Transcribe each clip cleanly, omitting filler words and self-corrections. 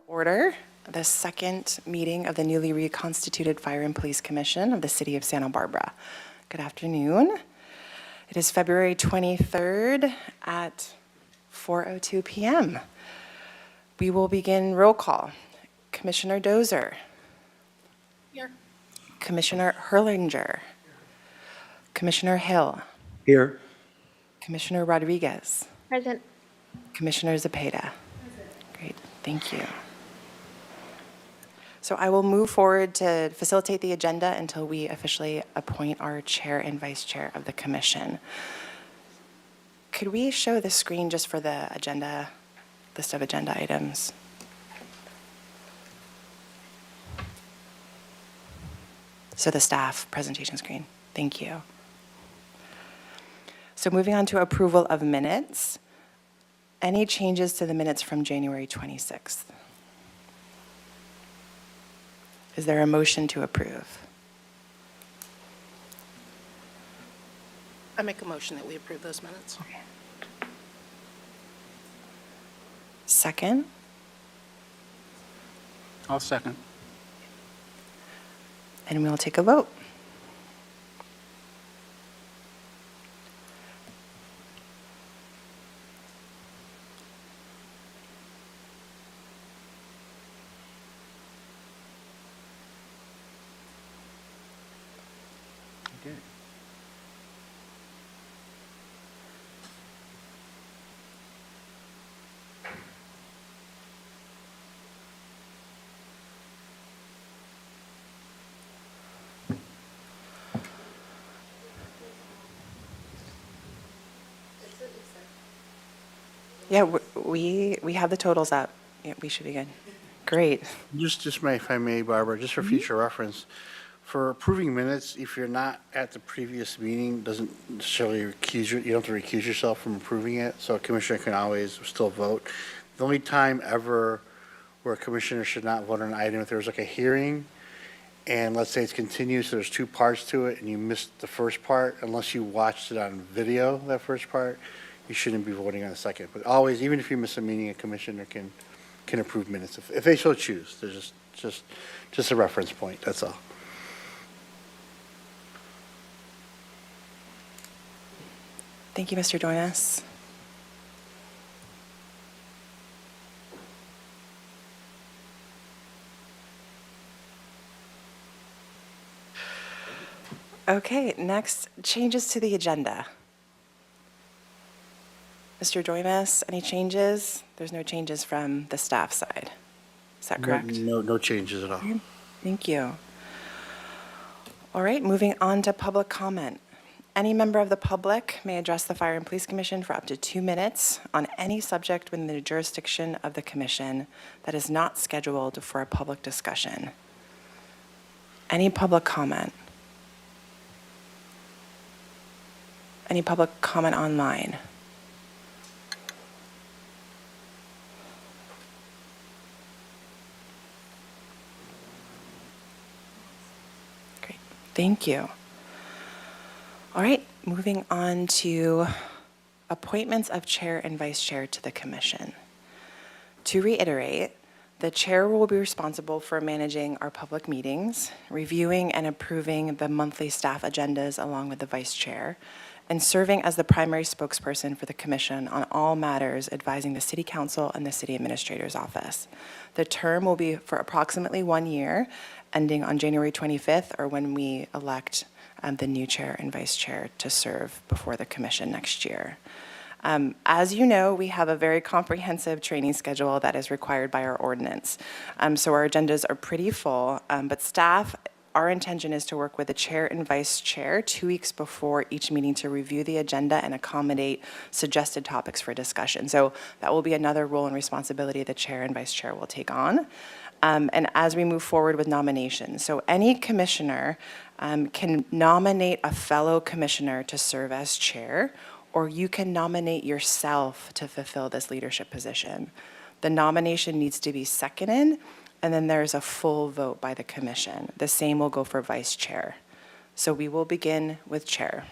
Order the second meeting of the newly reconstituted Fire and Police Commission of the City of Santa Barbara. Good afternoon. It is February 23rd at 4:02 p.m. We will begin roll call. Commissioner Dozer. Here. Commissioner Herlinger. Commissioner Hill. Here. Commissioner Rodriguez. Present. Commissioner Zepeda. Great, thank you. So I will move forward to facilitate the agenda until we officially appoint our chair and vice chair of the commission. Could we show the screen just for the agenda, list of agenda items? So the staff presentation screen. Thank you. So moving on to approval of minutes. Any changes to the minutes from January 26th? Is there a motion to approve? I make a motion that we approve those minutes. Second? I'll second. And we'll take a vote. Okay. Yeah, we have the totals up. Yeah, we should be good. Great. Just if I may, Barbara, just for future reference, for approving minutes, if you're not at the previous meeting, doesn't necessarily you don't have to recuse yourself from approving it, so a commissioner can always still vote. The only time ever where a commissioner should not vote on an item, if there's like a hearing, and let's say it's continued, so there's two parts to it, and you missed the first part, unless you watched it on video, that first part, you shouldn't be voting on the second. But always, even if you miss a meeting, a commissioner can approve minutes if they so choose. There's just a reference point, that's all. Thank you, Mr. Dornas. Okay, next, changes to the agenda. Mr. Dornas, any changes? There's no changes from the staff side. Is that correct? No changes at all. Thank you. All right, moving on to public comment. Any member of the public may address the Fire and Police Commission for up to 2 minutes on any subject within the jurisdiction of the commission that is not scheduled for a public discussion. Any public comment? Any public comment online? Great, thank you. All right, moving on to appointments of chair and vice chair to the commission. To reiterate, the chair will be responsible for managing our public meetings, reviewing and approving the monthly staff agendas along with the vice chair, and serving as the primary spokesperson for the commission on all matters advising the city council and the city administrator's office. The term will be for approximately 1 year, ending on January 25th, or when we elect the new chair and vice chair to serve before the commission next year. As you know, we have a very comprehensive training schedule that is required by our ordinance. So our agendas are pretty full, but staff, our intention is to work with the chair and vice chair 2 weeks before each meeting to review the agenda and accommodate suggested topics for discussion. So that will be another role and responsibility the chair and vice chair will take on. And as we move forward with nominations, so any commissioner can nominate a fellow commissioner to serve as chair, or you can nominate yourself to fulfill this leadership position. The nomination needs to be seconded, and then there's a full vote by the commission. The same will go for vice chair. So we will begin with chair.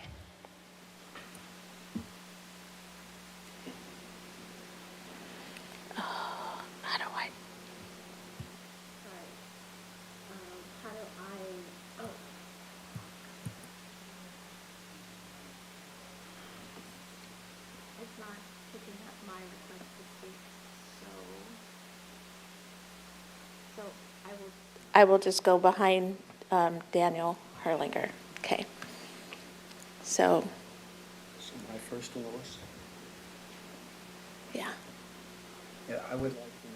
I will just go behind Daniel Herlinger. Okay. So, So my first and lowest? yeah. Yeah, I would like to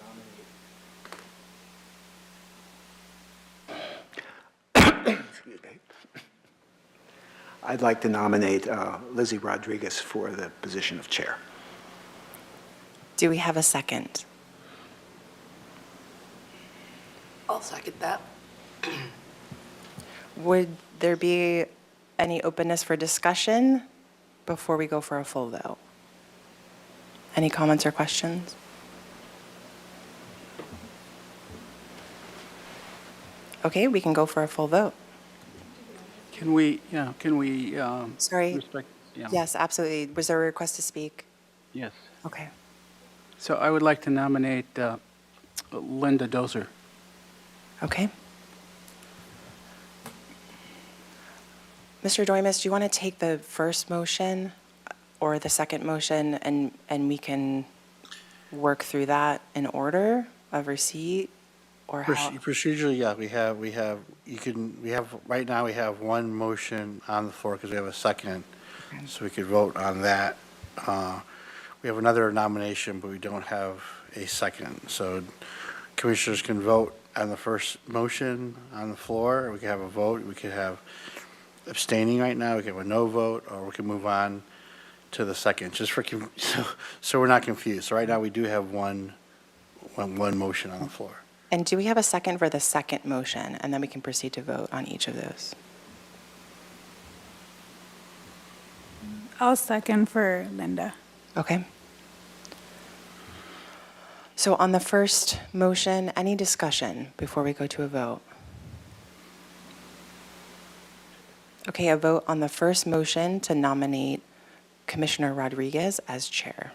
nominate. Excuse me. I'd like to nominate Lizzie Rodriguez for the position of chair. Do we have a second? I'll second that. Would there be any openness for discussion before we go for a full vote? Any comments or questions? Okay, we can go for a full vote. Can we, Sorry. respect, yeah. Yes, absolutely. Was there a request to speak? Yes. Okay. So I would like to nominate Linda Dozer. Okay. Mr. Doimus, do you want to take the first motion or the second motion, and we can work through that in order of receipt, or how? Procedurally, yeah, right now we have one motion on the floor because we have a second, so we could vote on that. We have another nomination, but we don't have a second. So commissioners can vote on the first motion on the floor, or we could have a vote. We could have abstaining right now, we could have a no vote, or we can move on to the second, just for, so we're not confused. So right now, we do have one motion on the floor. And do we have a second for the second motion? And then we can proceed to vote on each of those. I'll second for Linda. Okay. So on the first motion, any discussion before we go to a vote? Okay, a vote on the first motion to nominate Commissioner Rodriguez as chair.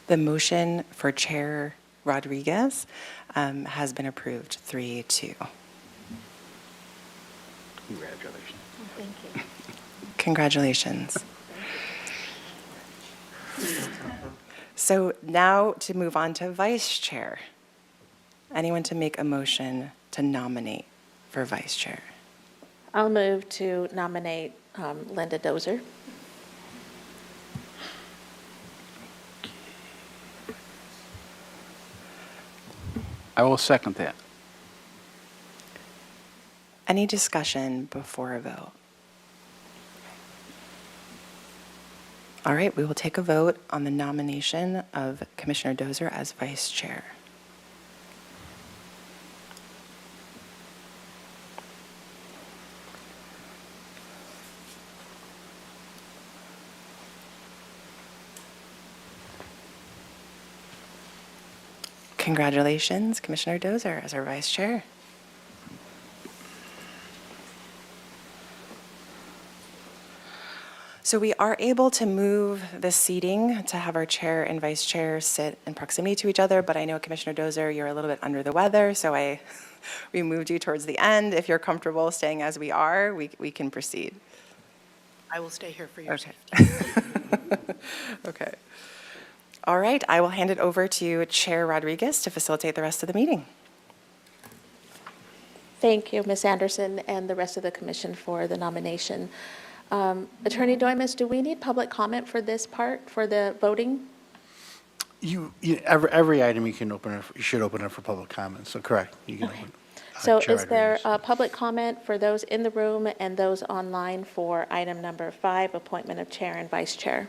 The motion for Chair Rodriguez has been approved, 3-2. Congratulations. Thank you. Congratulations. So now to move on to Vice Chair. Anyone to make a motion to nominate for Vice Chair? I'll move to nominate Linda Dozer. I will second that. Any discussion before a vote? All right, we will take a vote on the nomination of Commissioner Dozer as Vice Chair. Congratulations, Commissioner Dozer, as our Vice Chair. So we are able to move the seating to have our chair and vice chair sit in proximity to each other, but I know Commissioner Dozer, you're a little bit under the weather, so we moved you towards the end. If you're comfortable staying as we are, we can proceed. I will stay here for your Okay. safety. Okay. All right, I will hand it over to Chair Rodriguez to facilitate the rest of the meeting. Thank you, Ms. Anderson, and the rest of the commission for the nomination. Attorney Doimus, do we need public comment for this part, for the voting? Every item you should open it for public comment, so correct. You can open. So Chair is there Rodriguez. public comment for those in the room and those online for item number 5, appointment of chair and vice chair?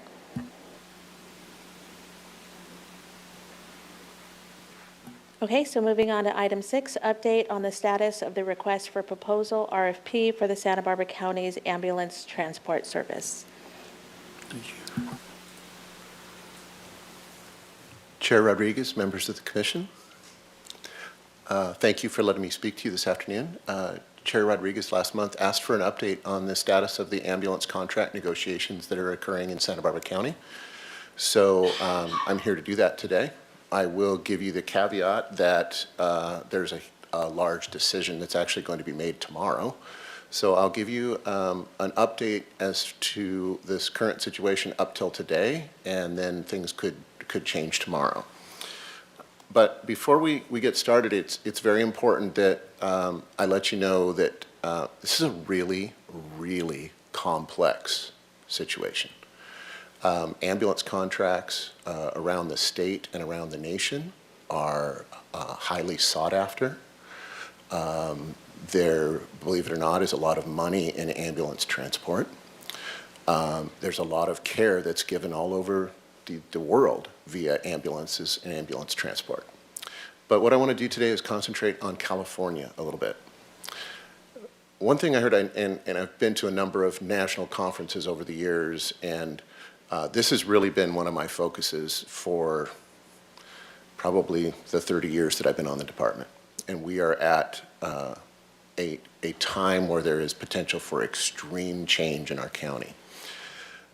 Okay, so moving on to item 6, update on the status of the request for proposal RFP for the Santa Barbara County's ambulance transport service. Chair Rodriguez, members of the commission. Thank you for letting me speak to you this afternoon. Chair Rodriguez last month asked for an update on the status of the ambulance contract negotiations that are occurring in Santa Barbara County. So I'm here to do that today. I will give you the caveat that there's a large decision that's actually going to be made tomorrow. So I'll give you an update as to this current situation up till today, and then things could change tomorrow. But before we get started, it's very important that I let you know that this is a really, really complex situation. Ambulance contracts around the state and around the nation are highly sought after. There, believe it or not, is a lot of money in ambulance transport. There's a lot of care that's given all over the world via ambulances and ambulance transport. But what I want to do today is concentrate on California a little bit. One thing I heard, and I've been to a number of national conferences over the years, and this has really been one of my focuses for probably the 30 years that I've been on the department. And we are at a time where there is potential for extreme change in our county.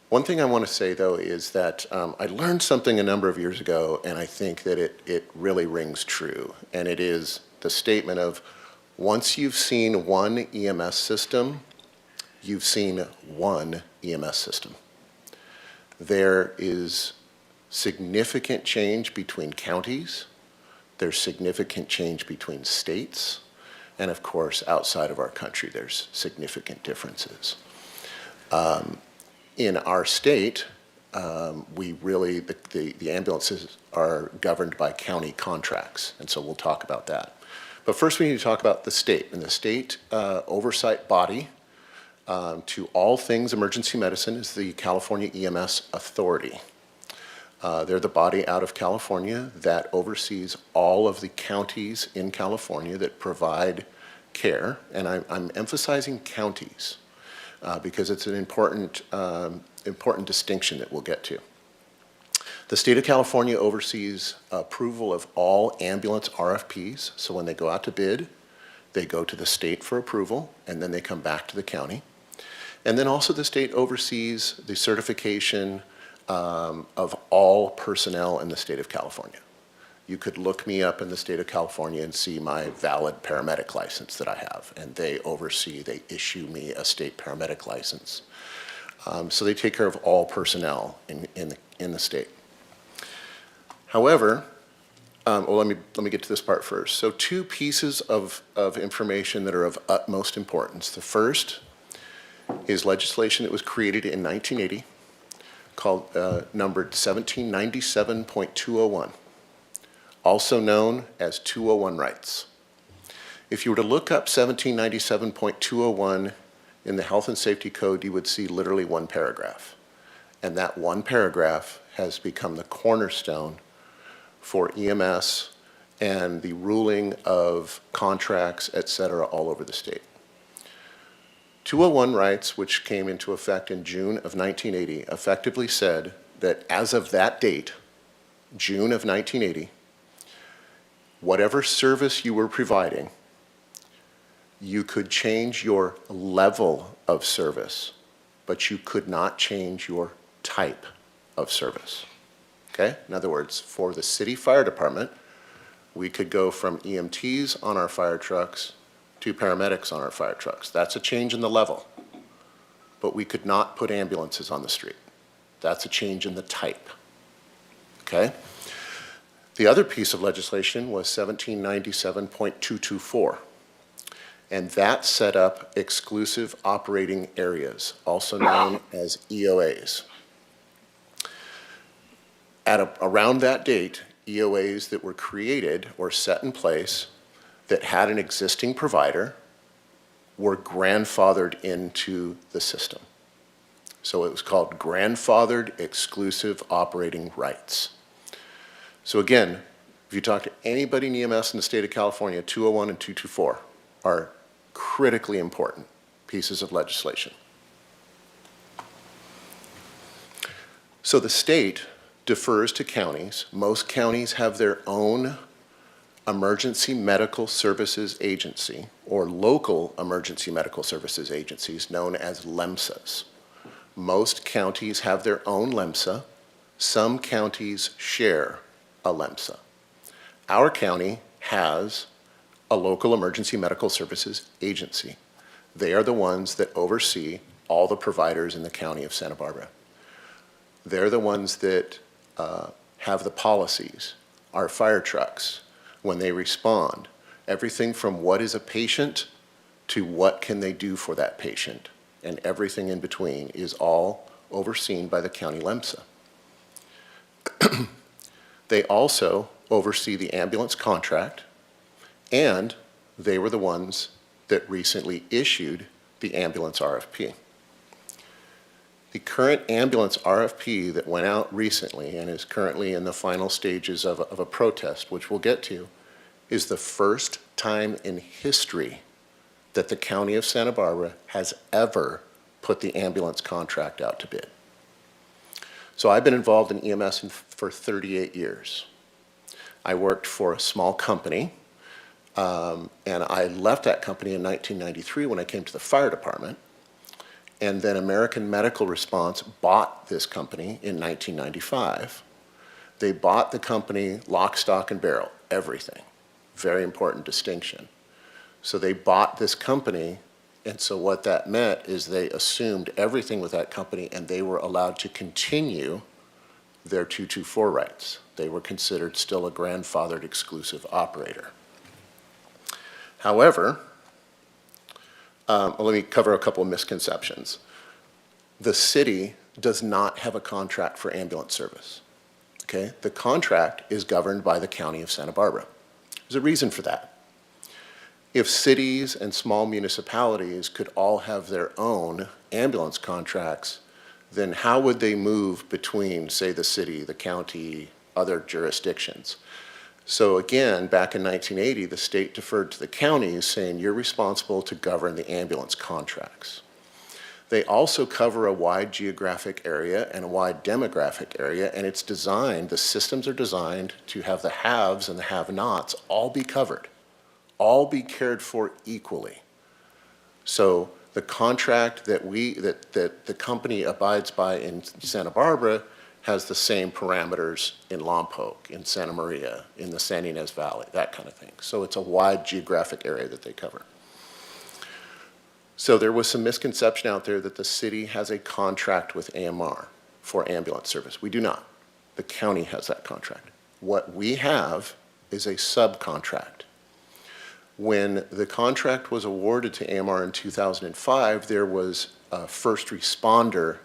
One thing I want to say, though, is that I learned something a number of years ago, and I think that it really rings true. And it is the statement of, once you've seen one EMS system, you've seen one EMS system. There is significant change between counties. There's significant change between states. And of course, outside of our country, there's significant differences. In our state, we really, the ambulances are governed by county contracts, and so we'll talk about that. But first we need to talk about the state, and the state oversight body to all things emergency medicine is the California EMS Authority. They're the body out of California that oversees all of the counties in California that provide care, and I'm emphasizing counties. Because it's an important distinction that we'll get to. The state of California oversees approval of all ambulance RFPs. So when they go out to bid, they go to the state for approval, and then they come back to the county. And then also the state oversees the certification of all personnel in the state of California. You could look me up in the state of California and see my valid paramedic license that I have, and they issue me a state paramedic license. So they take care of all personnel in the state. However, well, let me get to this part first. So two pieces of information that are of utmost importance. The first is legislation that was created in 1980 called numbered 1797.201. Also known as 201 rights. If you were to look up 1797.201 in the Health and Safety Code, you would see literally one paragraph. And that one paragraph has become the cornerstone for EMS and the ruling of contracts, et cetera, all over the state. 201 rights, which came into effect in June of 1980, effectively said that as of that date, June of 1980, whatever service you were providing, you could change your level of service, but you could not change your type of service. Okay? In other words, for the city fire department, we could go from EMTs on our fire trucks to paramedics on our fire trucks. That's a change in the level. But we could not put ambulances on the street. That's a change in the type. Okay? The other piece of legislation was 1797.224, and that set up exclusive operating areas, also known as EOAs. Around that date, EOAs that were created or set in place that had an existing provider were grandfathered into the system. So it was called grandfathered exclusive operating rights. So again, if you talk to anybody in EMS in the state of California, 201 and 224 are critically important pieces of legislation. So the state defers to counties. Most counties have their own emergency medical services agency or local emergency medical services agencies known as LEMSAs. Most counties have their own LEMSA. Some counties share a LEMSA. Our county has a local emergency medical services agency. They are the ones that oversee all the providers in the county of Santa Barbara. They're the ones that have the policies, our fire trucks, when they respond, everything from what is a patient to what can they do for that patient, and everything in between is all overseen by the county LEMSA. They also oversee the ambulance contract, and they were the ones that recently issued the ambulance RFP. The current ambulance RFP that went out recently and is currently in the final stages of a protest, which we'll get to, is the first time in history that the County of Santa Barbara has ever put the ambulance contract out to bid. So I've been involved in EMS for 38 years. I worked for a small company, and I left that company in 1993 when I came to the fire department. And then American Medical Response bought this company in 1995. They bought the company lock, stock, and barrel, everything. Very important distinction. So they bought this company, and so what that meant is they assumed everything with that company, and they were allowed to continue their 224 rights. They were considered still a grandfathered exclusive operator. However, let me cover a couple of misconceptions. The city does not have a contract for ambulance service. Okay? The contract is governed by the County of Santa Barbara. There's a reason for that. If cities and small municipalities could all have their own ambulance contracts, then how would they move between, say, the city, the county, other jurisdictions? So again, back in 1980, the state deferred to the counties, saying you're responsible to govern the ambulance contracts. They also cover a wide geographic area and a wide demographic area, and it's designed, the systems are designed to have the haves and the have-nots all be covered, all be cared for equally. So the contract that the company abides by in Santa Barbara has the same parameters in Lompoc, in Santa Maria, in the San Ynez Valley, that kind of thing. So it's a wide geographic area that they cover. So there was some misconception out there that the city has a contract with AMR for ambulance service. We do not. The county has that contract. What we have is a subcontract. When the contract was awarded to AMR in 2005, there was first responder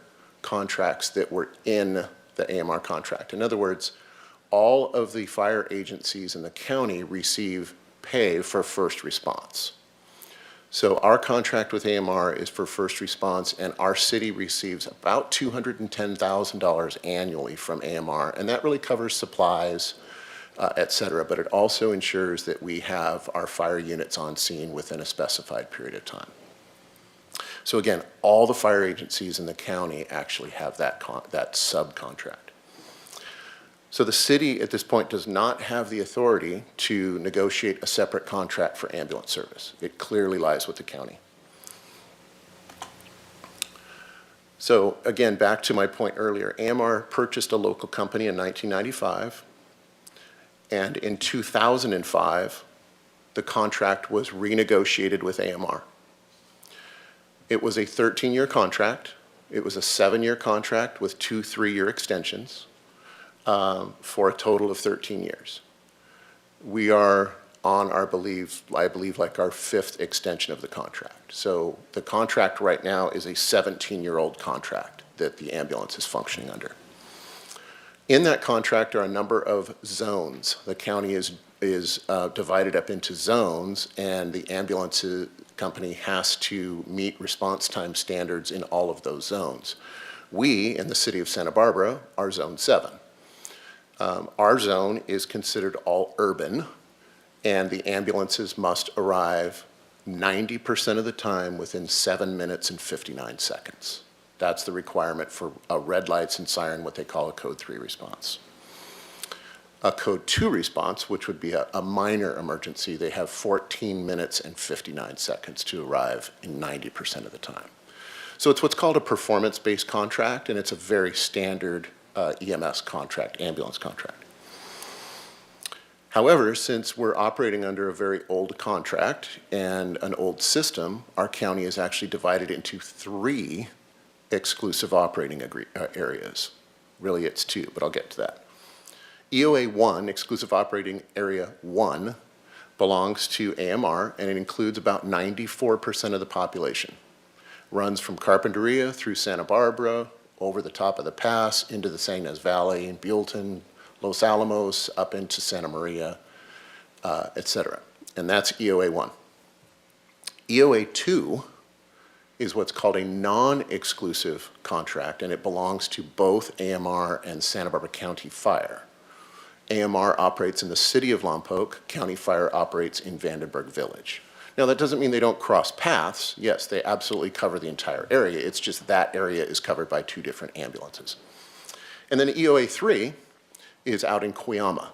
contracts that were in the AMR contract. In other words, all of the fire agencies in the county receive pay for first response. So our contract with AMR is for first response, and our city receives about $210,000 annually from AMR, and that really covers supplies, et cetera, but it also ensures that we have our fire units on scene within a specified period of time. So again, all the fire agencies in the county actually have that subcontract. So the city at this point does not have the authority to negotiate a separate contract for ambulance service. It clearly lies with the county. So again, back to my point earlier, AMR purchased a local company in 1995, and in 2005, the contract was renegotiated with AMR. It was a 13-year contract. It was a 7-year contract with 2 3-year extensions for a total of 13 years. We are on our I believe like our 5th extension of the contract. So the contract right now is a 17-year-old contract that the ambulance is functioning under. In that contract are a number of zones. The county is divided up into zones, and the ambulance company has to meet response time standards in all of those zones. We, in the city of Santa Barbara, are Zone 7. Our zone is considered all urban, and the ambulances must arrive 90% of the time within 7 minutes and 59 seconds. That's the requirement for red lights and siren, what they call a Code 3 response. A Code 2 response, which would be a minor emergency, they have 14 minutes and 59 seconds to arrive in 90% of the time. So it's what's called a performance-based contract, and it's a very standard EMS contract, ambulance contract. However, since we're operating under a very old contract and an old system, our county is actually divided into 3 exclusive operating areas. Really, it's 2, but I'll get to that. EOA 1, Exclusive Operating Area 1, belongs to AMR, and it includes about 94% of the population. Runs from Carpinteria through Santa Barbara, over the top of the pass, into the San Ynez Valley, and Buellton, Los Alamos, up into Santa Maria, et cetera. And that's EOA 1. EOA 2 is what's called a non-exclusive contract, and it belongs to both AMR and Santa Barbara County Fire. AMR operates in the city of Lompoc, County Fire operates in Vandenberg Village. Now, that doesn't mean they don't cross paths. Yes, they absolutely cover the entire area. It's just that area is covered by 2 different ambulances. And then EOA 3 is out in Cuyama.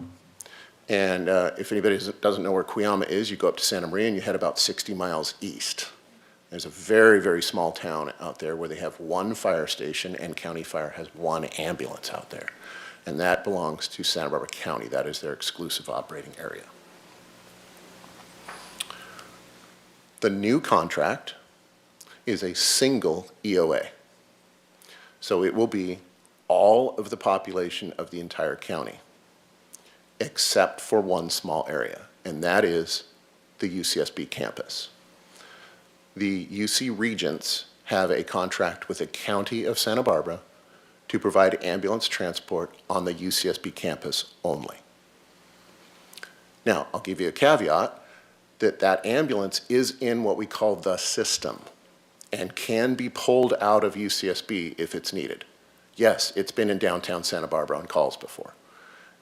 And if anybody doesn't know where Cuyama is, you go up to Santa Maria and you head about 60 miles east. There's a very, very small town out there where they have 1 fire station, and County Fire has 1 ambulance out there. And that belongs to Santa Barbara County. That is their exclusive operating area. The new contract is a single EOA. So it will be all of the population of the entire county, except for 1 small area, and that is the UCSB campus. The UC Regents have a contract with the County of Santa Barbara to provide ambulance transport on the UCSB campus only. Now, I'll give you a caveat that that ambulance is in what we call the system and can be pulled out of UCSB if it's needed. Yes, it's been in downtown Santa Barbara on calls before.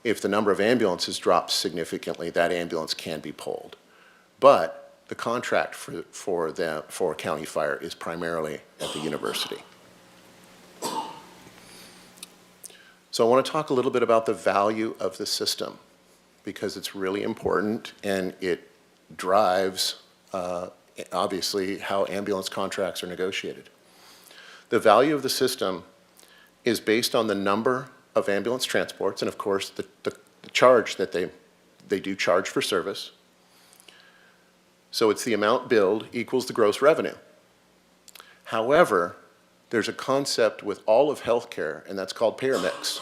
If the number of ambulances drops significantly, that ambulance can be pulled. But the contract for County Fire is primarily at the university. So I want to talk a little bit about the value of the system, because it's really important and it drives, obviously, how ambulance contracts are negotiated. The value of the system is based on the number of ambulance transports and, of course, the charge that they do charge for service. So it's the amount billed equals the gross revenue. However, there's a concept with all of healthcare, and that's called payer mix.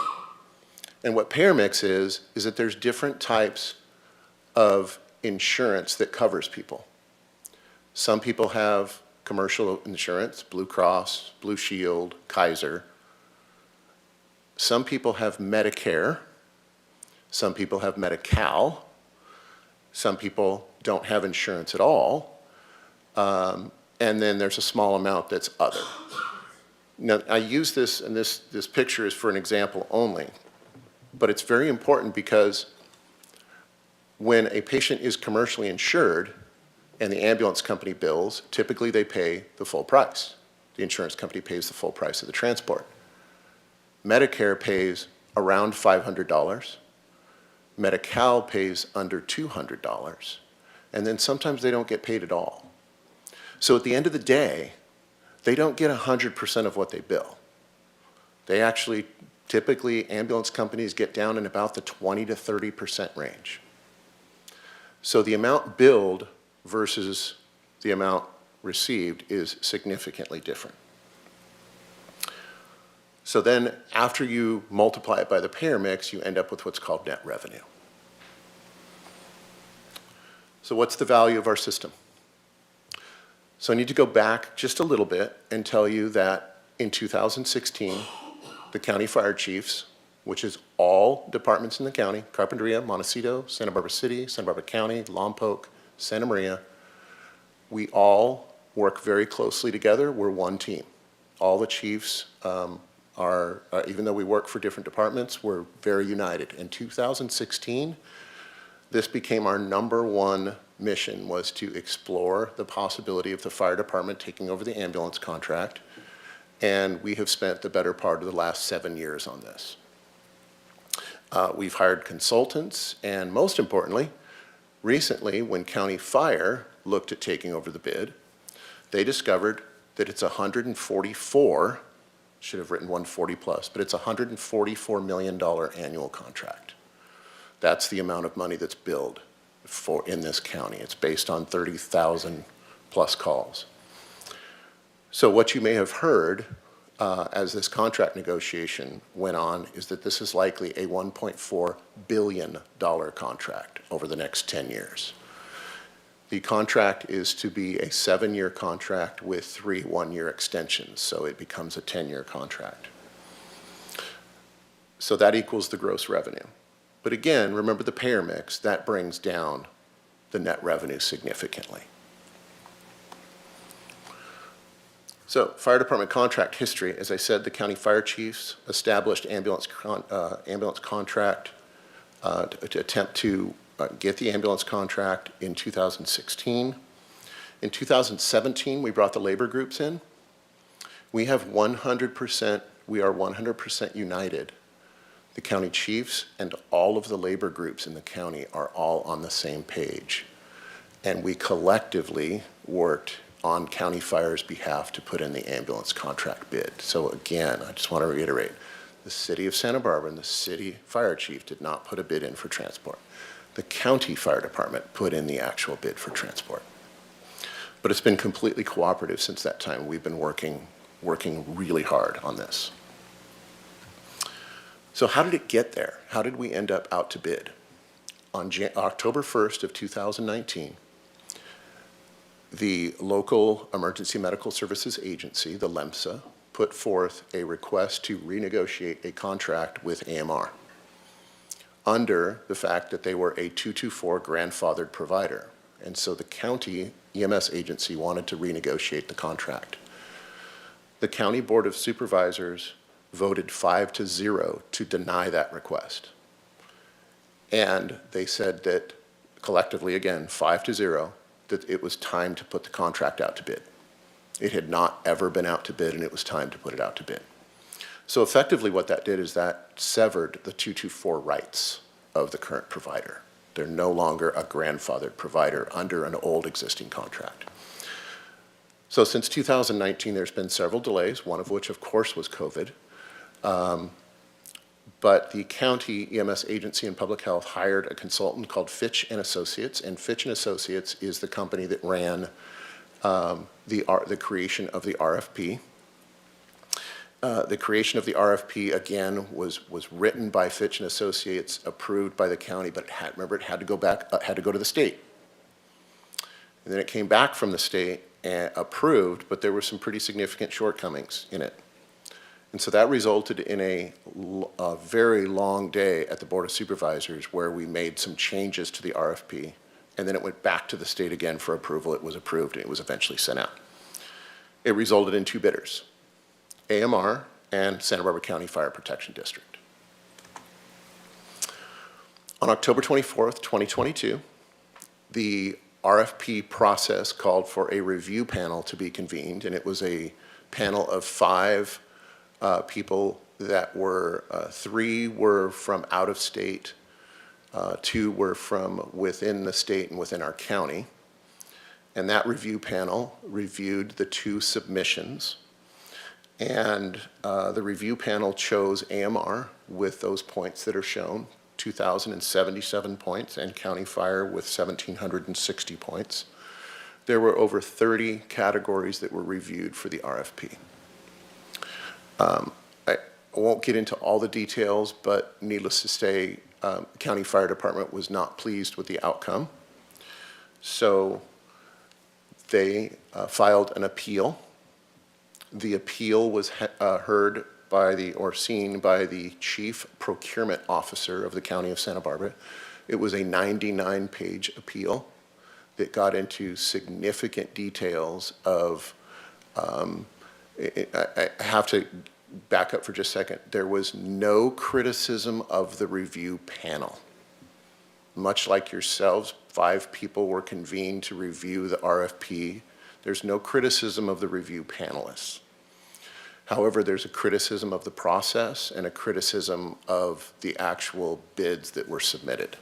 And what payer mix is that there's different types of insurance that covers people. Some people have commercial insurance, Blue Cross, Blue Shield, Kaiser. Some people have Medicare. Some people have Medi-Cal. Some people don't have insurance at all. And then there's a small amount that's other. Now, I use this, and this picture is for an example only, but it's very important because when a patient is commercially insured and the ambulance company bills, typically they pay the full price. The insurance company pays the full price of the transport. Medicare pays around $500. Medi-Cal pays under $200. And then sometimes they don't get paid at all. So at the end of the day, they don't get 100% of what they bill. They actually, typically, ambulance companies get down in about the 20 to 30% range. So the amount billed versus the amount received is significantly different. So then after you multiply it by the payer mix, you end up with what's called net revenue. So what's the value of our system? So I need to go back just a little bit and tell you that in 2016, the county fire chiefs, which is all departments in the county, Carpinteria, Montecito, Santa Barbara City, Santa Barbara County, Lompoc, Santa Maria, we all work very closely together. We're one team. All the chiefs even though we work for different departments, we're very united. In 2016, this became our #1 mission, was to explore the possibility of the fire department taking over the ambulance contract, and we have spent the better part of the last 7 years on this. We've hired consultants, and most importantly, recently, when County Fire looked at taking over the bid, they discovered that it's 144, should have written 140 plus, but it's a $144 million annual contract. That's the amount of money that's billed for in this county. It's based on 30,000 plus calls. So what you may have heard as this contract negotiation went on is that this is likely a $1.4 billion contract over the next 10 years. The contract is to be a 7-year contract with 3 one-year extensions, so it becomes a 10-year contract. So that equals the gross revenue. But again, remember the payer mix, that brings down the net revenue significantly. So, fire department contract history. As I said, the county fire chiefs established ambulance contract to attempt to get the ambulance contract in 2016. In 2017, we brought the labor groups in. We are 100% united. The county chiefs and all of the labor groups in the county are all on the same page. And we collectively worked on County Fire's behalf to put in the ambulance contract bid. So again, I just want to reiterate, the city of Santa Barbara and the city fire chief did not put a bid in for transport. The county fire department put in the actual bid for transport. But it's been completely cooperative since that time. We've been working really hard on this. So how did it get there? How did we end up out to bid? On October 1st of 2019, the local Emergency Medical Services Agency, the LEMSA, put forth a request to renegotiate a contract with AMR under the fact that they were a 224 grandfathered provider. And so the county EMS agency wanted to renegotiate the contract. The County Board of Supervisors voted 5-0 to deny that request. And they said that collectively, again, 5-0, that it was time to put the contract out to bid. It had not ever been out to bid, and it was time to put it out to bid. So effectively what that did is that severed the 224 rights of the current provider. They're no longer a grandfathered provider under an old existing contract. So since 2019, there's been several delays, one of which, of course, was COVID. But the county EMS agency in public health hired a consultant called Fitch & Associates, and Fitch & Associates is the company that ran the creation of the RFP. The creation of the RFP, again, was written by Fitch & Associates, approved by the county, but remember, it had to go back, had to go to the state. And then it came back from the state and approved, but there were some pretty significant shortcomings in it. And so that resulted in a very long day at the Board of Supervisors where we made some changes to the RFP, and then it went back to the state again for approval. It was approved, and it was eventually sent out. It resulted in 2 bidders, AMR and Santa Barbara County Fire Protection District. On October 24th, 2022, the RFP process called for a review panel to be convened, and it was a panel of 5 people that were, 3 were from out of state, 2 were from within the state and within our county. And that review panel reviewed the 2 submissions. And the review panel chose AMR with those points that are shown, 2,077 points, and County Fire with 1,760 points. There were over 30 categories that were reviewed for the RFP. I won't get into all the details, but needless to say, County Fire Department was not pleased with the outcome. So they filed an appeal. The appeal was heard by seen by the Chief Procurement Officer of the County of Santa Barbara. It was a 99-page appeal that got into significant details of, I have to back up for just a second. There was no criticism of the review panel. Much like yourselves, 5 people were convened to review the RFP. There's no criticism of the review panelists. However, there's a criticism of the process and a criticism of the actual bids that were submitted.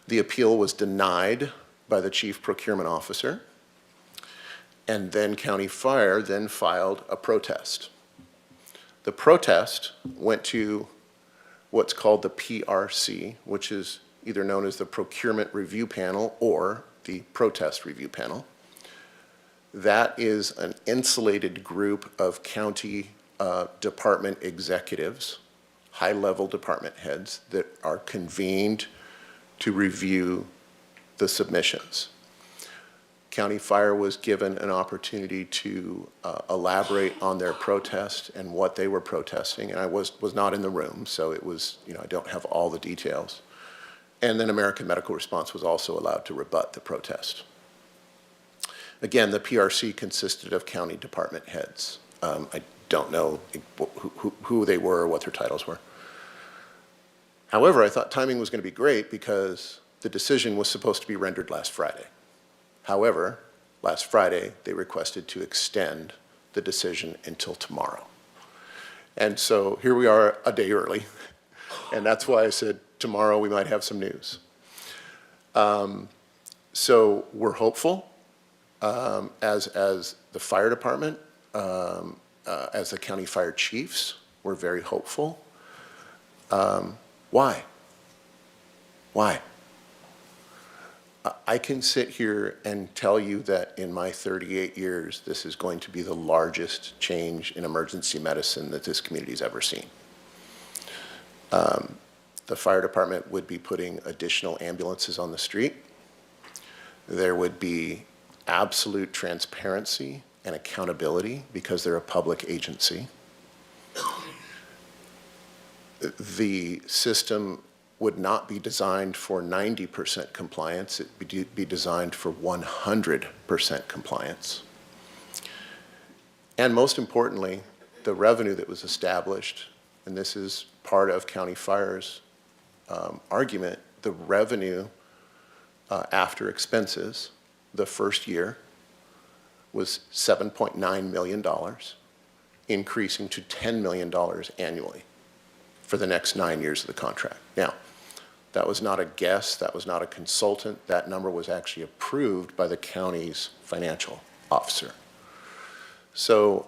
The appeal was denied by the chief procurement officer, and then County Fire then filed a protest. The protest went to what's called the PRC, which is either known as the Procurement Review Panel or the Protest Review Panel. That is an insulated group of county department executives, high-level department heads that are convened to review the submissions. County Fire was given an opportunity to elaborate on their protest and what they were protesting, and I was not in the room, so it was, I don't have all the details. And then American Medical Response was also allowed to rebut the protest. Again, the PRC consisted of county department heads. I don't know who they were or what their titles were. However, I thought timing was going to be great because the decision was supposed to be rendered last Friday. However, last Friday, they requested to extend the decision until tomorrow. And so here we are a day early, and that's why I said tomorrow we might have some news. So we're hopeful, as the fire department, as the county fire chiefs, we're very hopeful. Why? Why? I can sit here and tell you that in my 38 years, this is going to be the largest change in emergency medicine that this community's ever seen. The fire department would be putting additional ambulances on the street. There would be absolute transparency and accountability because they're a public agency. The system would not be designed for 90% compliance. It would be designed for 100% compliance. And most importantly, the revenue that was established, and this is part of County Fire's argument, the revenue after expenses the first year was $7.9 million, increasing to $10 million annually for the next 9 years of the contract. Now, that was not a guess, that was not a consultant, that number was actually approved by the county's financial officer. So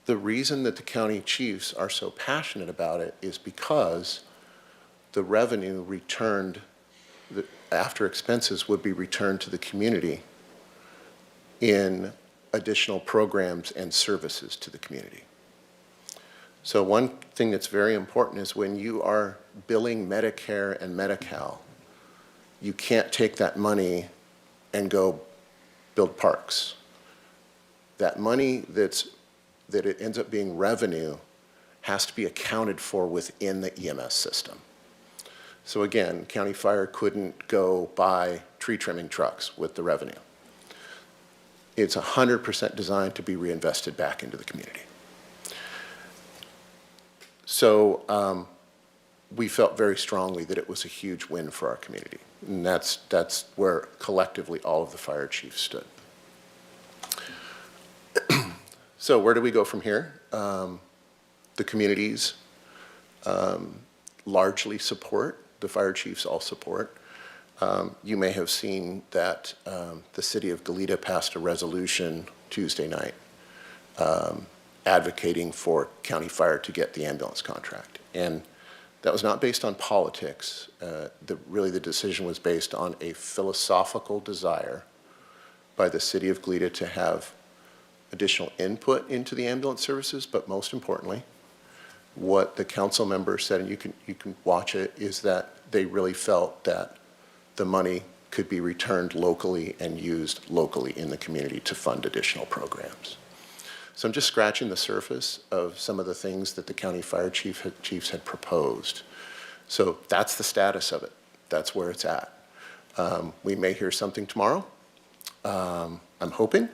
the reason that the county chiefs are so passionate about it is because the revenue returned, after expenses would be returned to the community in additional programs and services to the community. So one thing that's very important is when you are billing Medicare and Medi-Cal, you can't take that money and go build parks. That money that it ends up being revenue has to be accounted for within the EMS system. So again, County Fire couldn't go buy tree trimming trucks with the revenue. It's 100% designed to be reinvested back into the community. So we felt very strongly that it was a huge win for our community. And that's where collectively all of the fire chiefs stood. So where do we go from here? The communities largely support, the fire chiefs all support. You may have seen that the city of Goleta passed a resolution Tuesday night advocating for County Fire to get the ambulance contract. And that was not based on politics. Really the decision was based on a philosophical desire by the city of Goleta to have additional input into the ambulance services, but most importantly, what the council members said, and you can watch it, is that they really felt that the money could be returned locally and used locally in the community to fund additional programs. So I'm just scratching the surface of some of the things that the county fire chiefs had proposed. So that's the status of it. That's where it's at. We may hear something tomorrow. I'm hoping.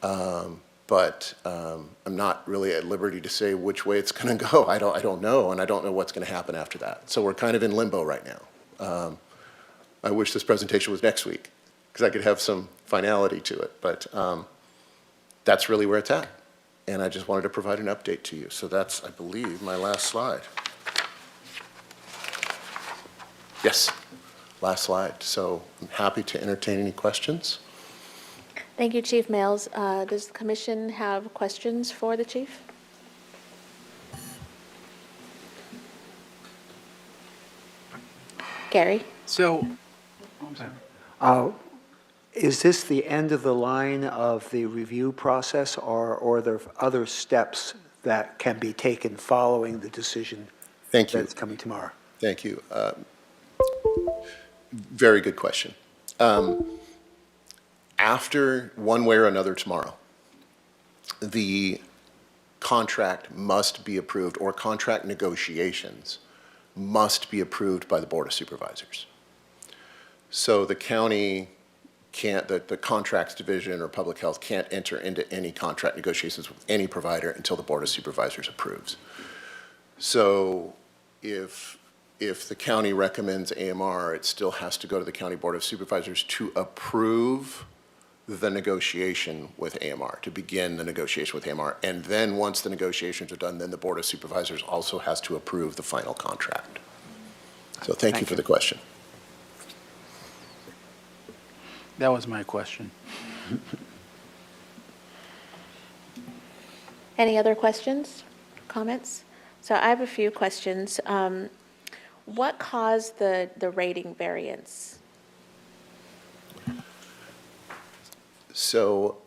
But I'm not really at liberty to say which way it's going to go. I don't know, and I don't know what's going to happen after that. So we're kind of in limbo right now. I wish this presentation was next week because I could have some finality to it, but that's really where it's at. And I just wanted to provide an update to you. So that's, I believe, my last slide. Yes, last slide. So I'm happy to entertain any questions. Thank you, Chief Mills. Does the commission have questions for the chief? Gary? So, Is this the end of the line of the review process, or are there other steps that can be taken following the decision Thank you. that's coming tomorrow? Thank you. Very good question. After one way or another tomorrow, the contract must be approved, or contract negotiations must be approved by the Board of Supervisors. So the county can't, the contracts division or public health can't enter into any contract negotiations with any provider until the Board of Supervisors approves. So if the county recommends AMR, it still has to go to the County Board of Supervisors to approve the negotiation with AMR, to begin the negotiation with AMR. And then once the negotiations are done, then the Board of Supervisors also has to approve the final contract. So thank you for the question. that was my question. Any other questions, comments? So I have a few questions. What caused the rating variance? So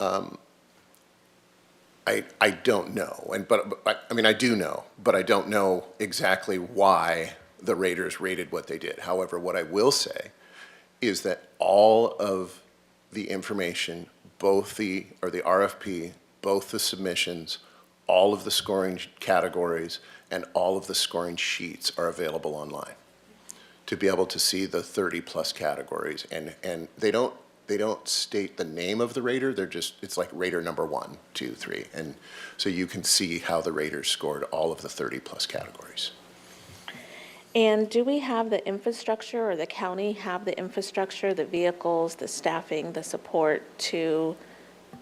I don't know, but I mean, I do know, but I don't know exactly why the raters rated what they did. However, what I will say is that all of the information, both the RFP, both the submissions, all of the scoring categories, and all of the scoring sheets are available online to be able to see the 30-plus categories. And they don't state the name of the rater, it's like rater number 1, 2, 3. And so you can see how the raters scored all of the 30-plus categories. And do we have the infrastructure, or the county have the infrastructure, the vehicles, the staffing, the support to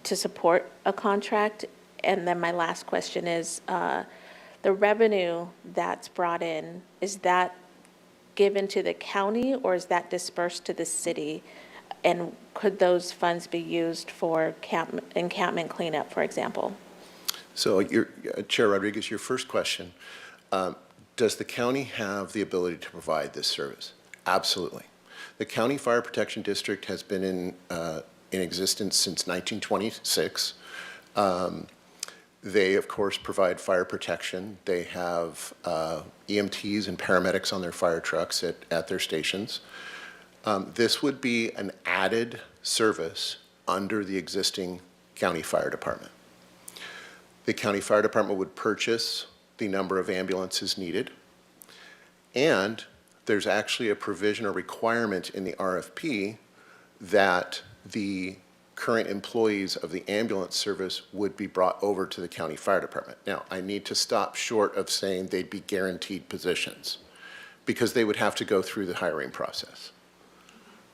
support a contract? And then my last question is, the revenue that's brought in, is that given to the county, or is that dispersed to the city? And could those funds be used for encampment cleanup, for example? So Chair Rodriguez, your first question, does the county have the ability to provide this service? Absolutely. The County Fire Protection District has been in existence since 1926. They, of course, provide fire protection. They have EMTs and paramedics on their fire trucks at their stations. This would be an added service under the existing county fire department. The county fire department would purchase the number of ambulances needed, and there's actually a provision or requirement in the RFP that the current employees of the ambulance service would be brought over to the county fire department. Now, I need to stop short of saying they'd be guaranteed positions, because they would have to go through the hiring process.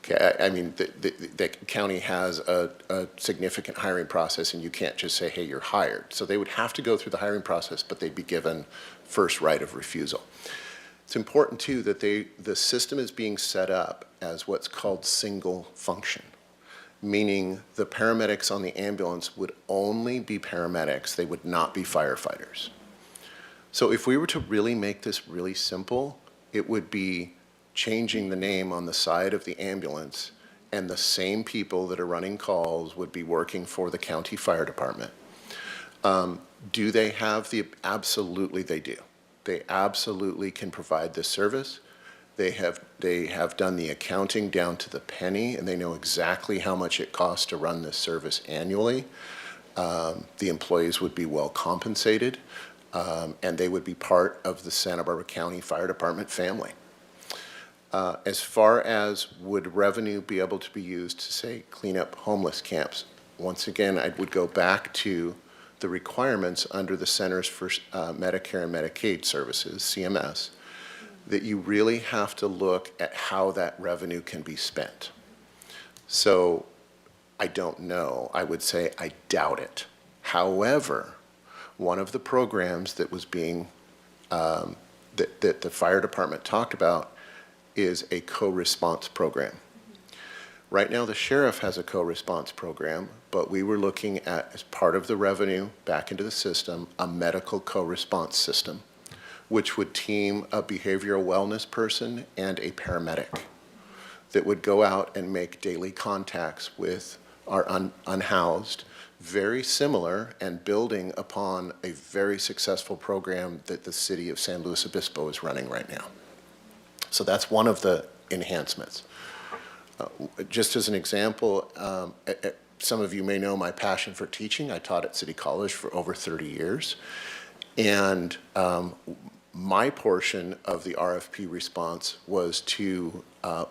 Okay, I mean, the county has a significant hiring process, and you can't just say, hey, you're hired. So they would have to go through the hiring process, but they'd be given first right of refusal. It's important, too, that the system is being set up as what's called single function, meaning the paramedics on the ambulance would only be paramedics. They would not be firefighters. So if we were to really make this really simple, it would be changing the name on the side of the ambulance, and the same people that are running calls would be working for the county fire department. Do they have absolutely they do. They absolutely can provide this service. They have done the accounting down to the penny, and they know exactly how much it costs to run this service annually. The employees would be well compensated, and they would be part of the Santa Barbara County Fire Department family. As far as would revenue be able to be used to, say, clean up homeless camps, once again, I would go back to the requirements under the Centers for Medicare and Medicaid Services, CMS, that you really have to look at how that revenue can be spent. So I don't know. I would say I doubt it. However, one of the programs that was being, that the fire department talked about is a co-response program. Right now, the sheriff has a co-response program, but we were looking at, as part of the revenue back into the system, a medical co-response system, which would team a behavioral wellness person and a paramedic that would go out and make daily contacts with our unhoused, very similar and building upon a very successful program that the city of San Luis Obispo is running right now. So that's one of the enhancements. Just as an example, some of you may know my passion for teaching. I taught at City College for over 30 years. And my portion of the RFP response was to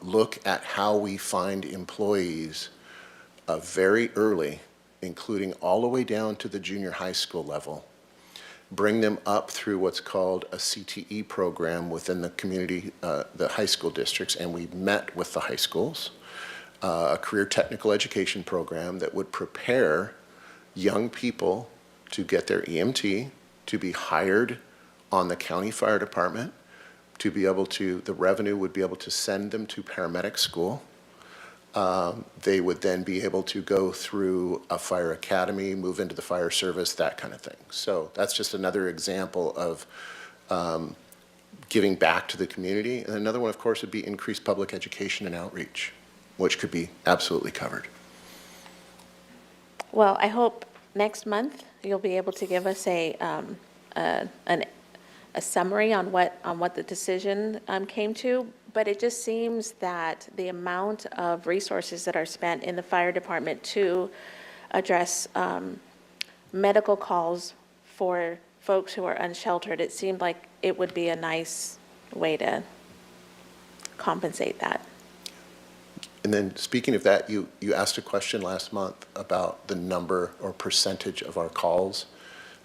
look at how we find employees very early, including all the way down to the junior high school level, bring them up through what's called a CTE program within the community, the high school districts, and we met with the high schools, a career technical education program that would prepare young people to get their EMT, to be hired on the county fire department, to be able to, the revenue would be able to send them to paramedic school. They would then be able to go through a fire academy, move into the fire service, that kind of thing. So that's just another example of giving back to the community. And another one, of course, would be increased public education and outreach, which could be absolutely covered. Well, I hope next month you'll be able to give us a summary on what the decision came to. But it just seems that the amount of resources that are spent in the fire department to address medical calls for folks who are unsheltered, it seemed like it would be a nice way to compensate that. And then speaking of that, you asked a question last month about the number or percentage of our calls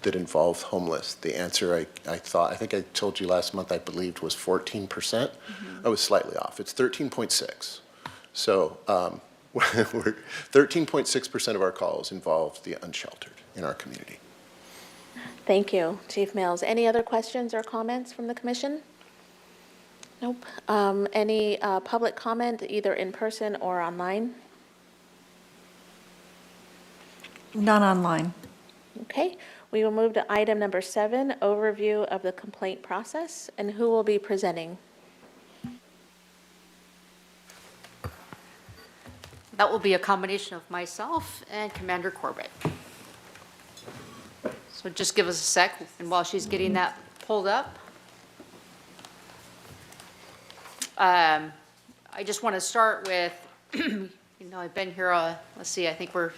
that involve homeless. The answer I think I told you last month, I believed was 14%. I was slightly off. It's 13.6. So we're 13.6% of our calls involve the unsheltered in our community. Thank you, Chief Mills. Any other questions or comments from the commission? Nope. Any public comment, either in person or online? None online. Okay. We will move to item number 7, overview of the complaint process. And who will be presenting? That will be a combination of myself and Commander Corbett. So just give us a sec, and while she's getting that pulled up, I just want to start with, I've been here, let's see, I think we're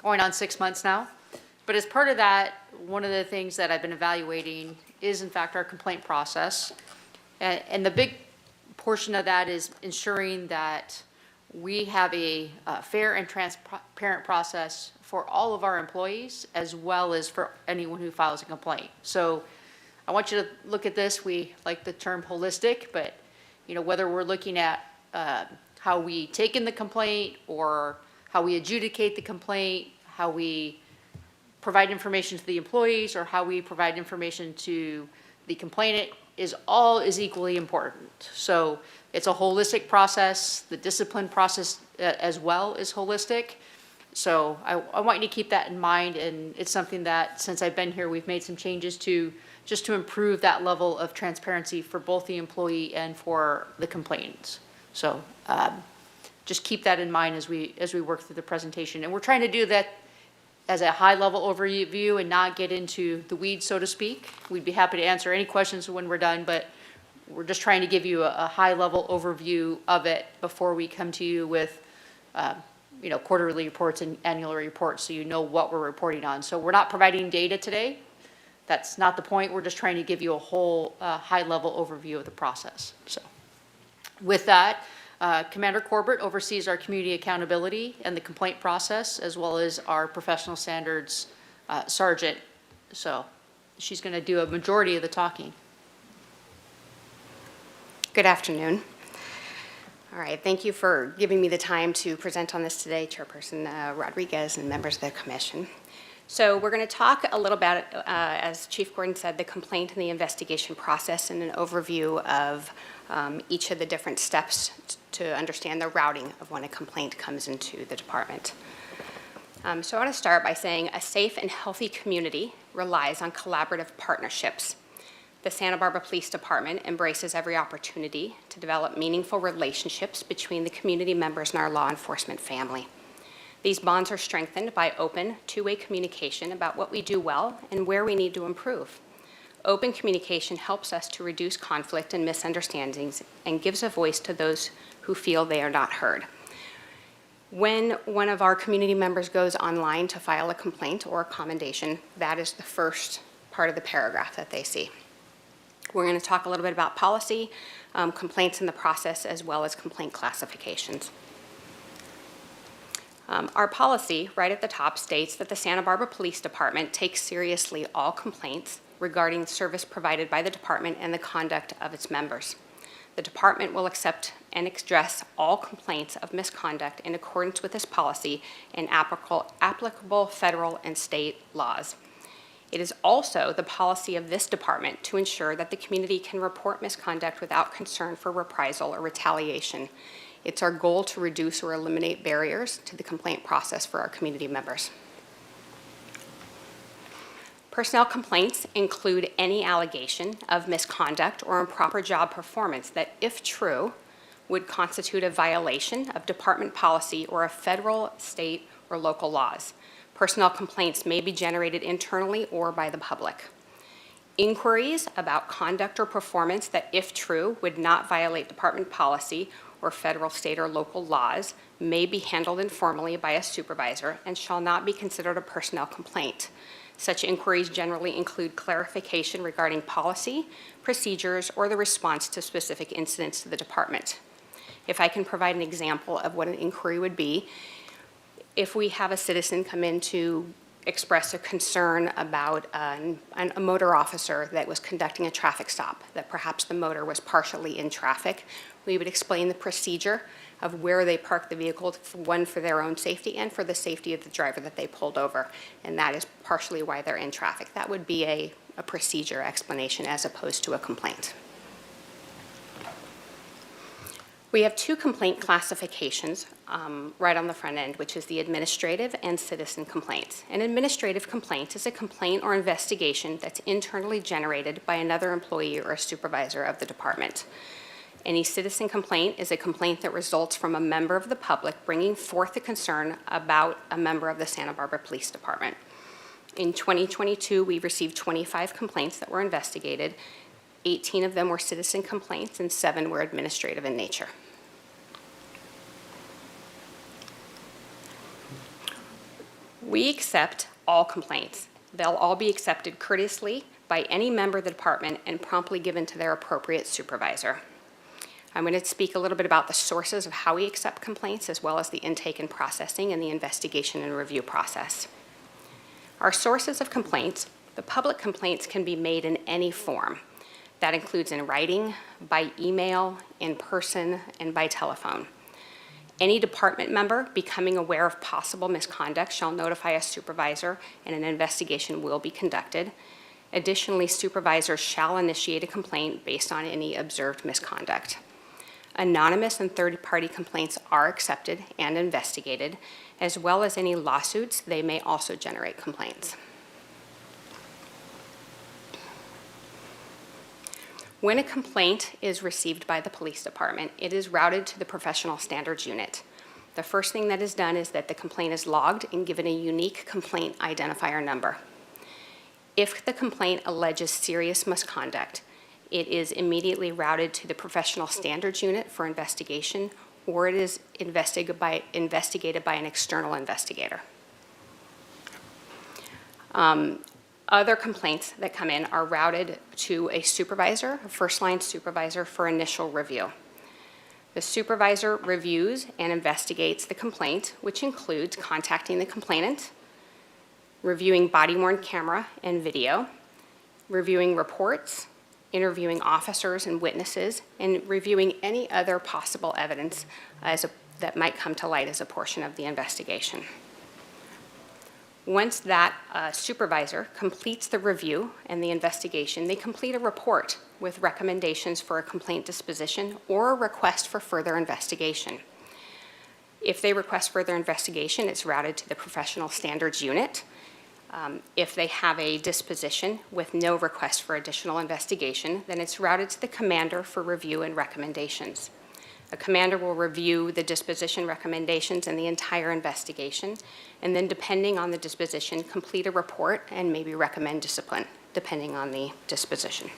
going on 6 months now. But as part of that, one of the things that I've been evaluating is, in fact, our complaint process. And the big portion of that is ensuring that we have a fair and transparent process for all of our employees, as well as for anyone who files a complaint. So I want you to look at this. We like the term holistic, but whether we're looking at how we take in the complaint or how we adjudicate the complaint, how we provide information to the employees, or how we provide information to the complainant is equally important. So it's a holistic process. The discipline process as well is holistic. So I want you to keep that in mind, and it's something that since I've been here, we've made some changes to just to improve that level of transparency for both the employee and for the complainants. So just keep that in mind as we work through the presentation. And we're trying to do that as a high-level overview and not get into the weeds, so to speak. We'd be happy to answer any questions when we're done, but we're just trying to give you a high-level overview of it before we come to you with, quarterly reports and annual reports, so you know what we're reporting on. So we're not providing data today. That's not the point. We're just trying to give you a whole high-level overview of the process. So with that, Commander Corbett oversees our community accountability and the complaint process, as well as our professional standards sergeant. So she's going to do a majority of the talking. Good afternoon. All right, thank you for giving me the time to present on this today, Chairperson Rodriguez and members of the commission. So we're going to talk a little about, as Chief Gordon said, the complaint and the investigation process and an overview of each of the different steps to understand the routing of when a complaint comes into the department. So I want to start by saying a safe and healthy community relies on collaborative partnerships. The Santa Barbara Police Department embraces every opportunity to develop meaningful relationships between the community members and our law enforcement family. These bonds are strengthened by open, two-way communication about what we do well and where we need to improve. Open communication helps us to reduce conflict and misunderstandings and gives a voice to those who feel they are not heard. When one of our community members goes online to file a complaint or a commendation, that is the first part of the paragraph that they see. We're going to talk a little bit about policy, complaints in the process, as well as complaint classifications. Our policy, right at the top, states that the Santa Barbara Police Department takes seriously all complaints regarding service provided by the department and the conduct of its members. The department will accept and address all complaints of misconduct in accordance with this policy and applicable federal and state laws. It is also the policy of this department to ensure that the community can report misconduct without concern for reprisal or retaliation. It's our goal to reduce or eliminate barriers to the complaint process for our community members. Personnel complaints include any allegation of misconduct or improper job performance that, if true, would constitute a violation of department policy or of federal, state, or local laws. Personnel complaints may be generated internally or by the public. Inquiries about conduct or performance that, if true, would not violate department policy or federal, state, or local laws may be handled informally by a supervisor and shall not be considered a personnel complaint. Such inquiries generally include clarification regarding policy, procedures, or the response to specific incidents to the department. If I can provide an example of what an inquiry would be, if we have a citizen come in to express a concern about a motor officer that was conducting a traffic stop, that perhaps the motor was partially in traffic, we would explain the procedure of where they parked the vehicle, one for their own safety and for the safety of the driver that they pulled over. And that is partially why they're in traffic. That would be a procedure explanation as opposed to a complaint. We have two complaint classifications right on the front end, which is the administrative and citizen complaints. An administrative complaint is a complaint or investigation that's internally generated by another employee or a supervisor of the department. Any citizen complaint is a complaint that results from a member of the public bringing forth a concern about a member of the Santa Barbara Police Department. In 2022, we received 25 complaints that were investigated. 18 of them were citizen complaints and 7 were administrative in nature. We accept all complaints. They'll all be accepted courteously by any member of the department and promptly given to their appropriate supervisor. I'm going to speak a little bit about the sources of how we accept complaints, as well as the intake and processing and the investigation and review process. Our sources of complaints, the public complaints can be made in any form. That includes in writing, by email, in person, and by telephone. Any department member becoming aware of possible misconduct shall notify a supervisor, and an investigation will be conducted. Additionally, supervisors shall initiate a complaint based on any observed misconduct. Anonymous and third-party complaints are accepted and investigated, as well as any lawsuits. They may also generate complaints. When a complaint is received by the police department, it is routed to the professional standards unit. The first thing that is done is that the complaint is logged and given a unique complaint identifier number. If the complaint alleges serious misconduct, it is immediately routed to the professional standards unit for investigation, or it is investigated by an external investigator. Other complaints that come in are routed to a supervisor, a first-line supervisor, for initial review. The supervisor reviews and investigates the complaint, which includes contacting the complainant, reviewing body-worn camera and video, reviewing reports, interviewing officers and witnesses, and reviewing any other possible evidence that might come to light as a portion of the investigation. Once that supervisor completes the review and the investigation, they complete a report with recommendations for a complaint disposition or a request for further investigation. If they request further investigation, it's routed to the professional standards unit. If they have a disposition with no request for additional investigation, then it's routed to the commander for review and recommendations. A commander will review the disposition recommendations and the entire investigation, and then depending on the disposition, complete a report and maybe recommend discipline, depending on the disposition.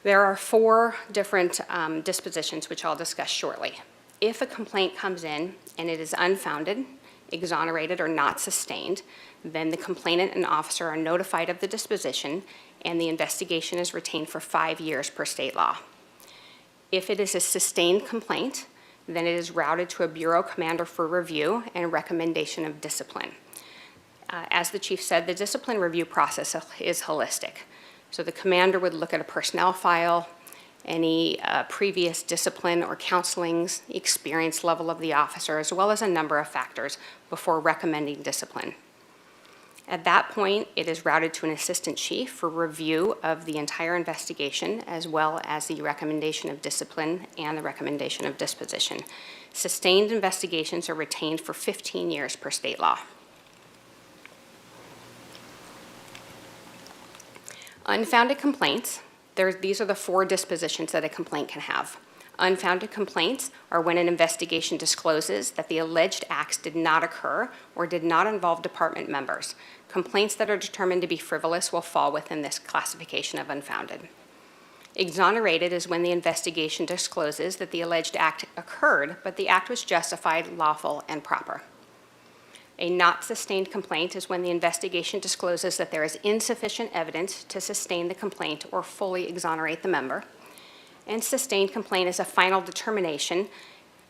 There are 4 different dispositions, which I'll discuss shortly. If a complaint comes in and it is unfounded, exonerated, or not sustained, then the complainant and officer are notified of the disposition, and the investigation is retained for 5 years per state law. If it is a sustained complaint, then it is routed to a bureau commander for review and recommendation of discipline. As the chief said, the discipline review process is holistic. So the commander would look at a personnel file, any previous discipline or counseling's experience level of the officer, as well as a number of factors before recommending discipline. At that point, it is routed to an assistant chief for review of the entire investigation, as well as the recommendation of discipline and the recommendation of disposition. Sustained investigations are retained for 15 years per state law. Unfounded complaints, these are the 4 dispositions that a complaint can have. Unfounded complaints are when an investigation discloses that the alleged acts did not occur or did not involve department members. Complaints that are determined to be frivolous will fall within this classification of unfounded. Exonerated is when the investigation discloses that the alleged act occurred, but the act was justified, lawful, and proper. A not sustained complaint is when the investigation discloses that there is insufficient evidence to sustain the complaint or fully exonerate the member. And sustained complaint is a final determination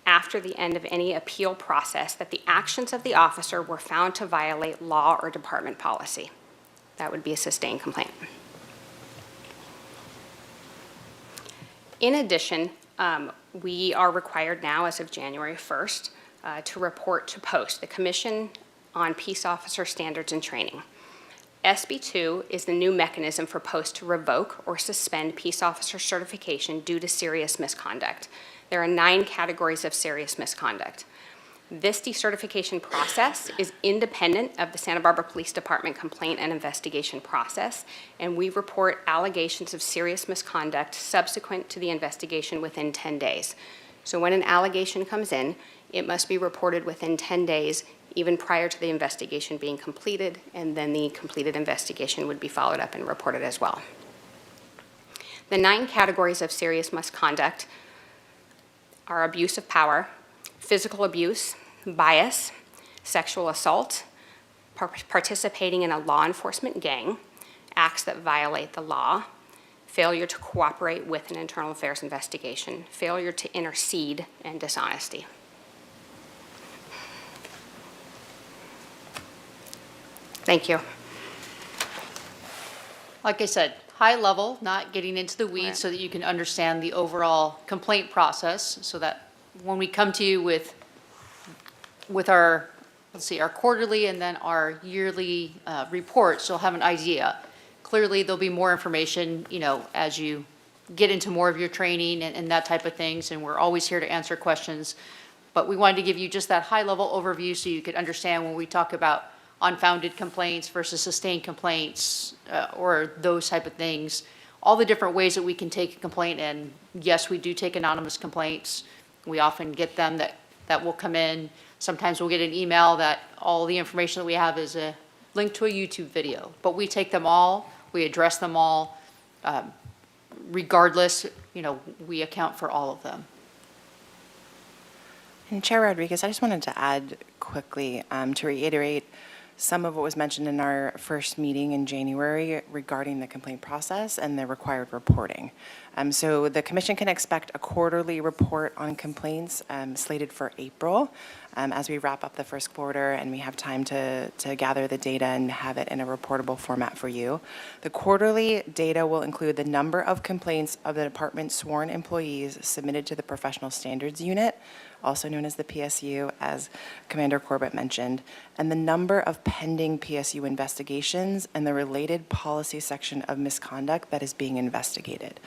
after the end of any appeal process that the actions of the officer were found to violate law or department policy. That would be a sustained complaint. In addition, we are required now, as of January 1st, to report to POST, the Commission on Peace Officer Standards and Training. SB2 is the new mechanism for POST to revoke or suspend peace officer certification due to serious misconduct. There are 9 categories of serious misconduct. This decertification process is independent of the Santa Barbara Police Department complaint and investigation process, and we report allegations of serious misconduct subsequent to the investigation within 10 days. So when an allegation comes in, it must be reported within 10 days, even prior to the investigation being completed, and then the completed investigation would be followed up and reported as well. The 9 categories of serious misconduct are abuse of power, physical abuse, bias, sexual assault, participating in a law enforcement gang, acts that violate the law, failure to cooperate with an internal affairs investigation, failure to intercede, and dishonesty. Thank you. Like I said, high level, not getting into the weeds, so that you can understand the overall complaint process, so that when we come to you with our, let's see, our quarterly and then our yearly reports, you'll have an idea. Clearly, there'll be more information, as you get into more of your training and that type of things, and we're always here to answer questions. But we wanted to give you just that high-level overview so you could understand when we talk about unfounded complaints versus sustained complaints, or those type of things, all the different ways that we can take a complaint. And yes, we do take anonymous complaints. We often get them that will come in. Sometimes we'll get an email that all the information that we have is a link to a YouTube video. But we take them all, we address them all. Regardless, we account for all of them. And Chair Rodriguez, I just wanted to add quickly to reiterate some of what was mentioned in our first meeting in January regarding the complaint process and the required reporting. So the Commission can expect a quarterly report on complaints slated for April. as we wrap up the first quarter and we have time to gather the data and have it in a reportable format for you. The quarterly data will include the number of complaints of the department's sworn employees submitted to the Professional Standards Unit, also known as the PSU, as Commander Corbett mentioned, and the number of pending PSU investigations and the related policy section of misconduct that is being investigated.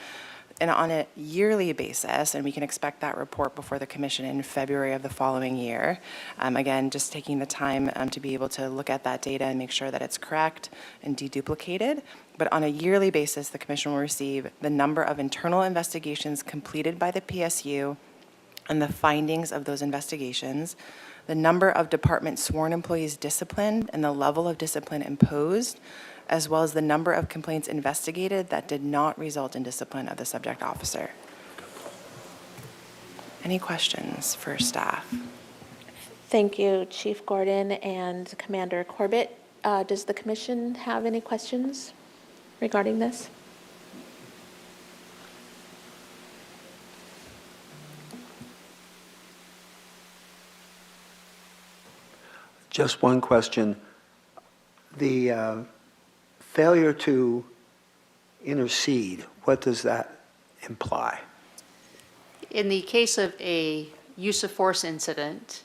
And on a yearly basis, and we can expect that report before the commission in February of the following year. Again, just taking the time to be able to look at that data and make sure that it's correct and deduplicated. But on a yearly basis, the commission will receive the number of internal investigations completed by the PSU and the findings of those investigations, the number of department sworn employees disciplined and the level of discipline imposed, as well as the number of complaints investigated that did not result in discipline of the subject officer. Any questions for staff? Thank you, Chief Gordon and Commander Corbett. Does the commission have any questions regarding this? Just one question. The failure to intercede, what does that imply? In the case of a use of force incident,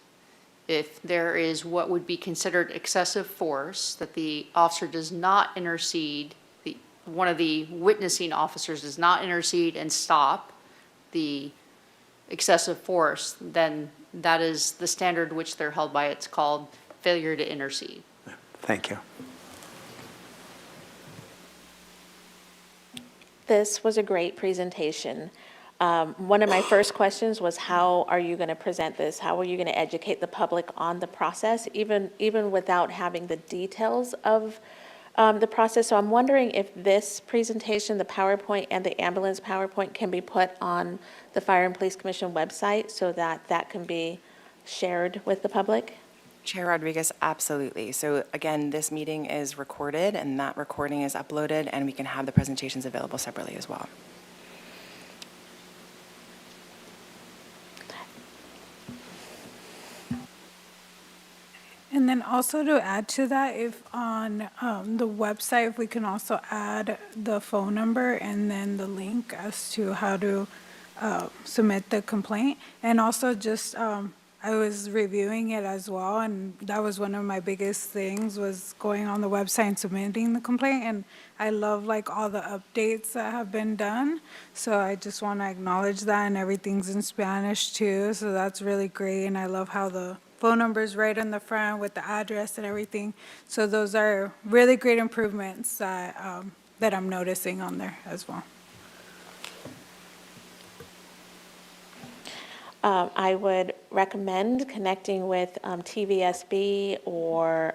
if there is what would be considered excessive force, that the officer does not intercede, one of the witnessing officers does not intercede and stop the excessive force, then that is the standard which they're held by. It's called failure to intercede. Thank you. This was a great presentation. One of my first questions was, how are you going to present this? How are you going to educate the public on the process, even without having the details of the process? So I'm wondering if this presentation, the PowerPoint and the ambulance PowerPoint, can be put on the Fire and Police Commission website so that that can be shared with the public? Chair Rodriguez, absolutely. So again, this meeting is recorded and that recording is uploaded and we can have the presentations available separately as well. And then also to add to that, if on the website, if we can also add the phone number and then the link as to how to submit the complaint. And also just, I was reviewing it as well, and that was one of my biggest things, was going on the website and submitting the complaint. And I love like all the updates that have been done. So I just want to acknowledge that, and everything's in Spanish too. So that's really great. And I love how the phone number is right on the front with the address and everything. So those are really great improvements that I'm noticing on there as well. I would recommend connecting with TVSB or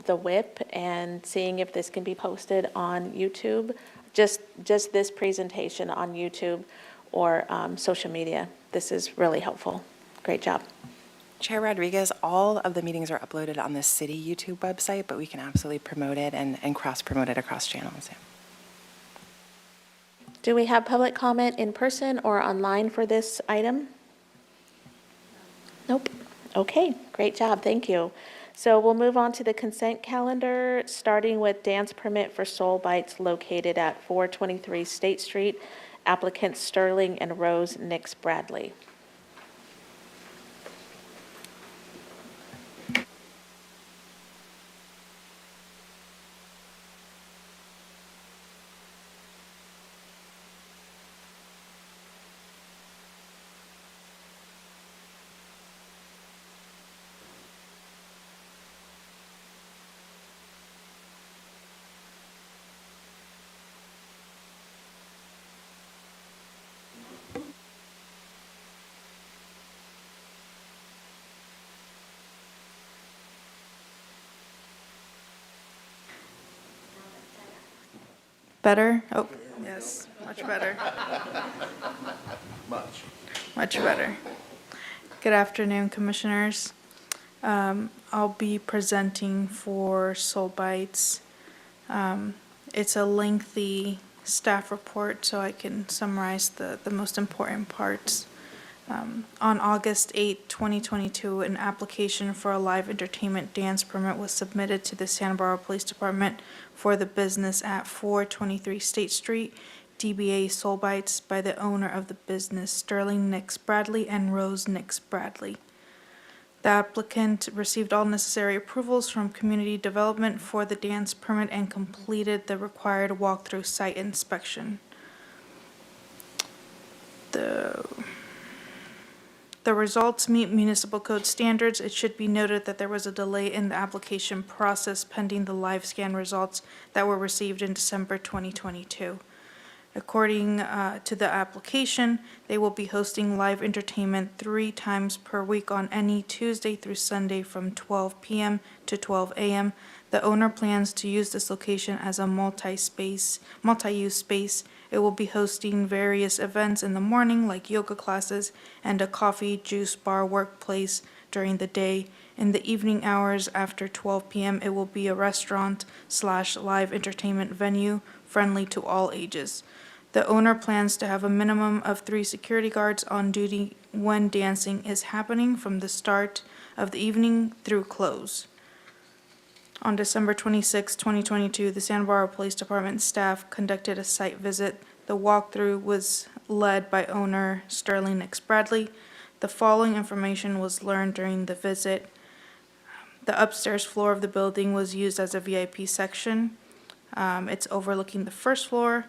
the WIP and seeing if this can be posted on YouTube, just this presentation on YouTube or social media. This is really helpful. Great job. Chair Rodriguez, all of the meetings are uploaded on the city YouTube website, but we can absolutely promote it and cross-promote it across channels. Yeah. Do we have public comment in person or online for this item? Nope. Okay, great job, thank you. So we'll move on to the consent calendar, starting with dance permit for Soul Bites located at 423 State Street, applicants Sterling and Rose Nix Bradley. Better? Oh, yes, much better. Much better. Good afternoon, Commissioners. I'll be presenting for Soul Bites. It's a lengthy staff report, so I can summarize the most important parts. On August 8, 2022, an application for a live entertainment dance permit was submitted to the Santa Barbara Police Department for the business at 423 State Street, DBA Soul Bites, by the owner of the business, Sterling Nix Bradley and Rose Nix Bradley. The applicant received all necessary approvals from Community Development for the dance permit and completed the required walkthrough site inspection. The results meet municipal code standards. It should be noted that there was a delay in the application process pending the live scan results that were received in December 2022. According to the application, they will be hosting live entertainment 3 times per week on any Tuesday through Sunday from 12 p.m. to 12 a.m. The owner plans to use this location as a multi-use space. It will be hosting various events in the morning like yoga classes and a coffee, juice bar workplace during the day. In the evening hours after 12 p.m., it will be a restaurant/live entertainment venue friendly to all ages. The owner plans to have a minimum of 3 security guards on duty when dancing is happening from the start of the evening through close. On December 26, 2022, the Santa Barbara Police Department staff conducted a site visit. The walkthrough was led by owner Sterling Nix Bradley. The following information was learned during the visit. The upstairs floor of the building was used as a VIP section. It's overlooking the first floor.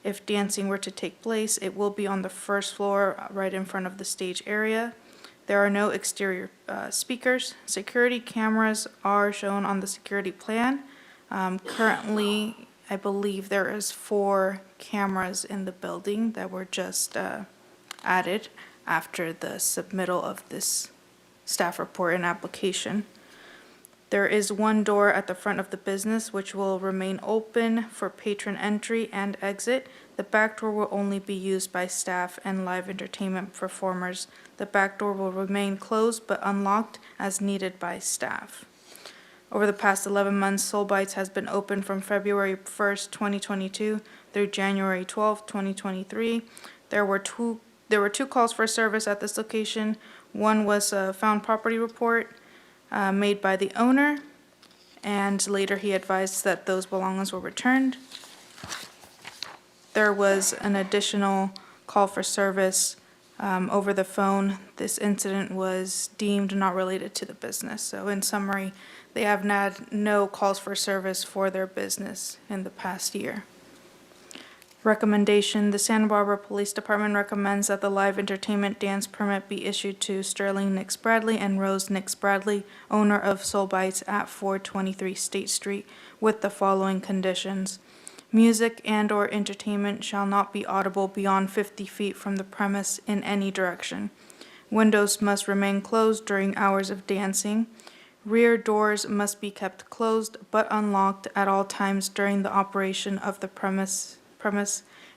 If dancing were to take place, it will be on the first floor, right in front of the stage area. There are no exterior speakers. Security cameras are shown on the security plan. Currently, I believe there is 4 cameras in the building that were just added after the submittal of this staff report and application. There is 1 door at the front of the business which will remain open for patron entry and exit. The back door will only be used by staff and live entertainment performers. The back door will remain closed but unlocked as needed by staff. Over the past 11 months, Soul Bites has been open from February 1st, 2022 through January 12th, 2023. There were two calls for service at this location. One was a found property report made by the owner, and later he advised that those belongings were returned. There was an additional call for service over the phone. This incident was deemed not related to the business. So in summary, they have had no calls for service for their business in the past year. Recommendation: the Santa Barbara Police Department recommends that the live entertainment dance permit be issued to Sterling Nix Bradley and Rose Nix Bradley, owner of Soul Bites at 423 State Street, with the following conditions. Music and/or entertainment shall not be audible beyond 50 feet from the premise in any direction. Windows must remain closed during hours of dancing. Rear doors must be kept closed but unlocked at all times during the operation of the premise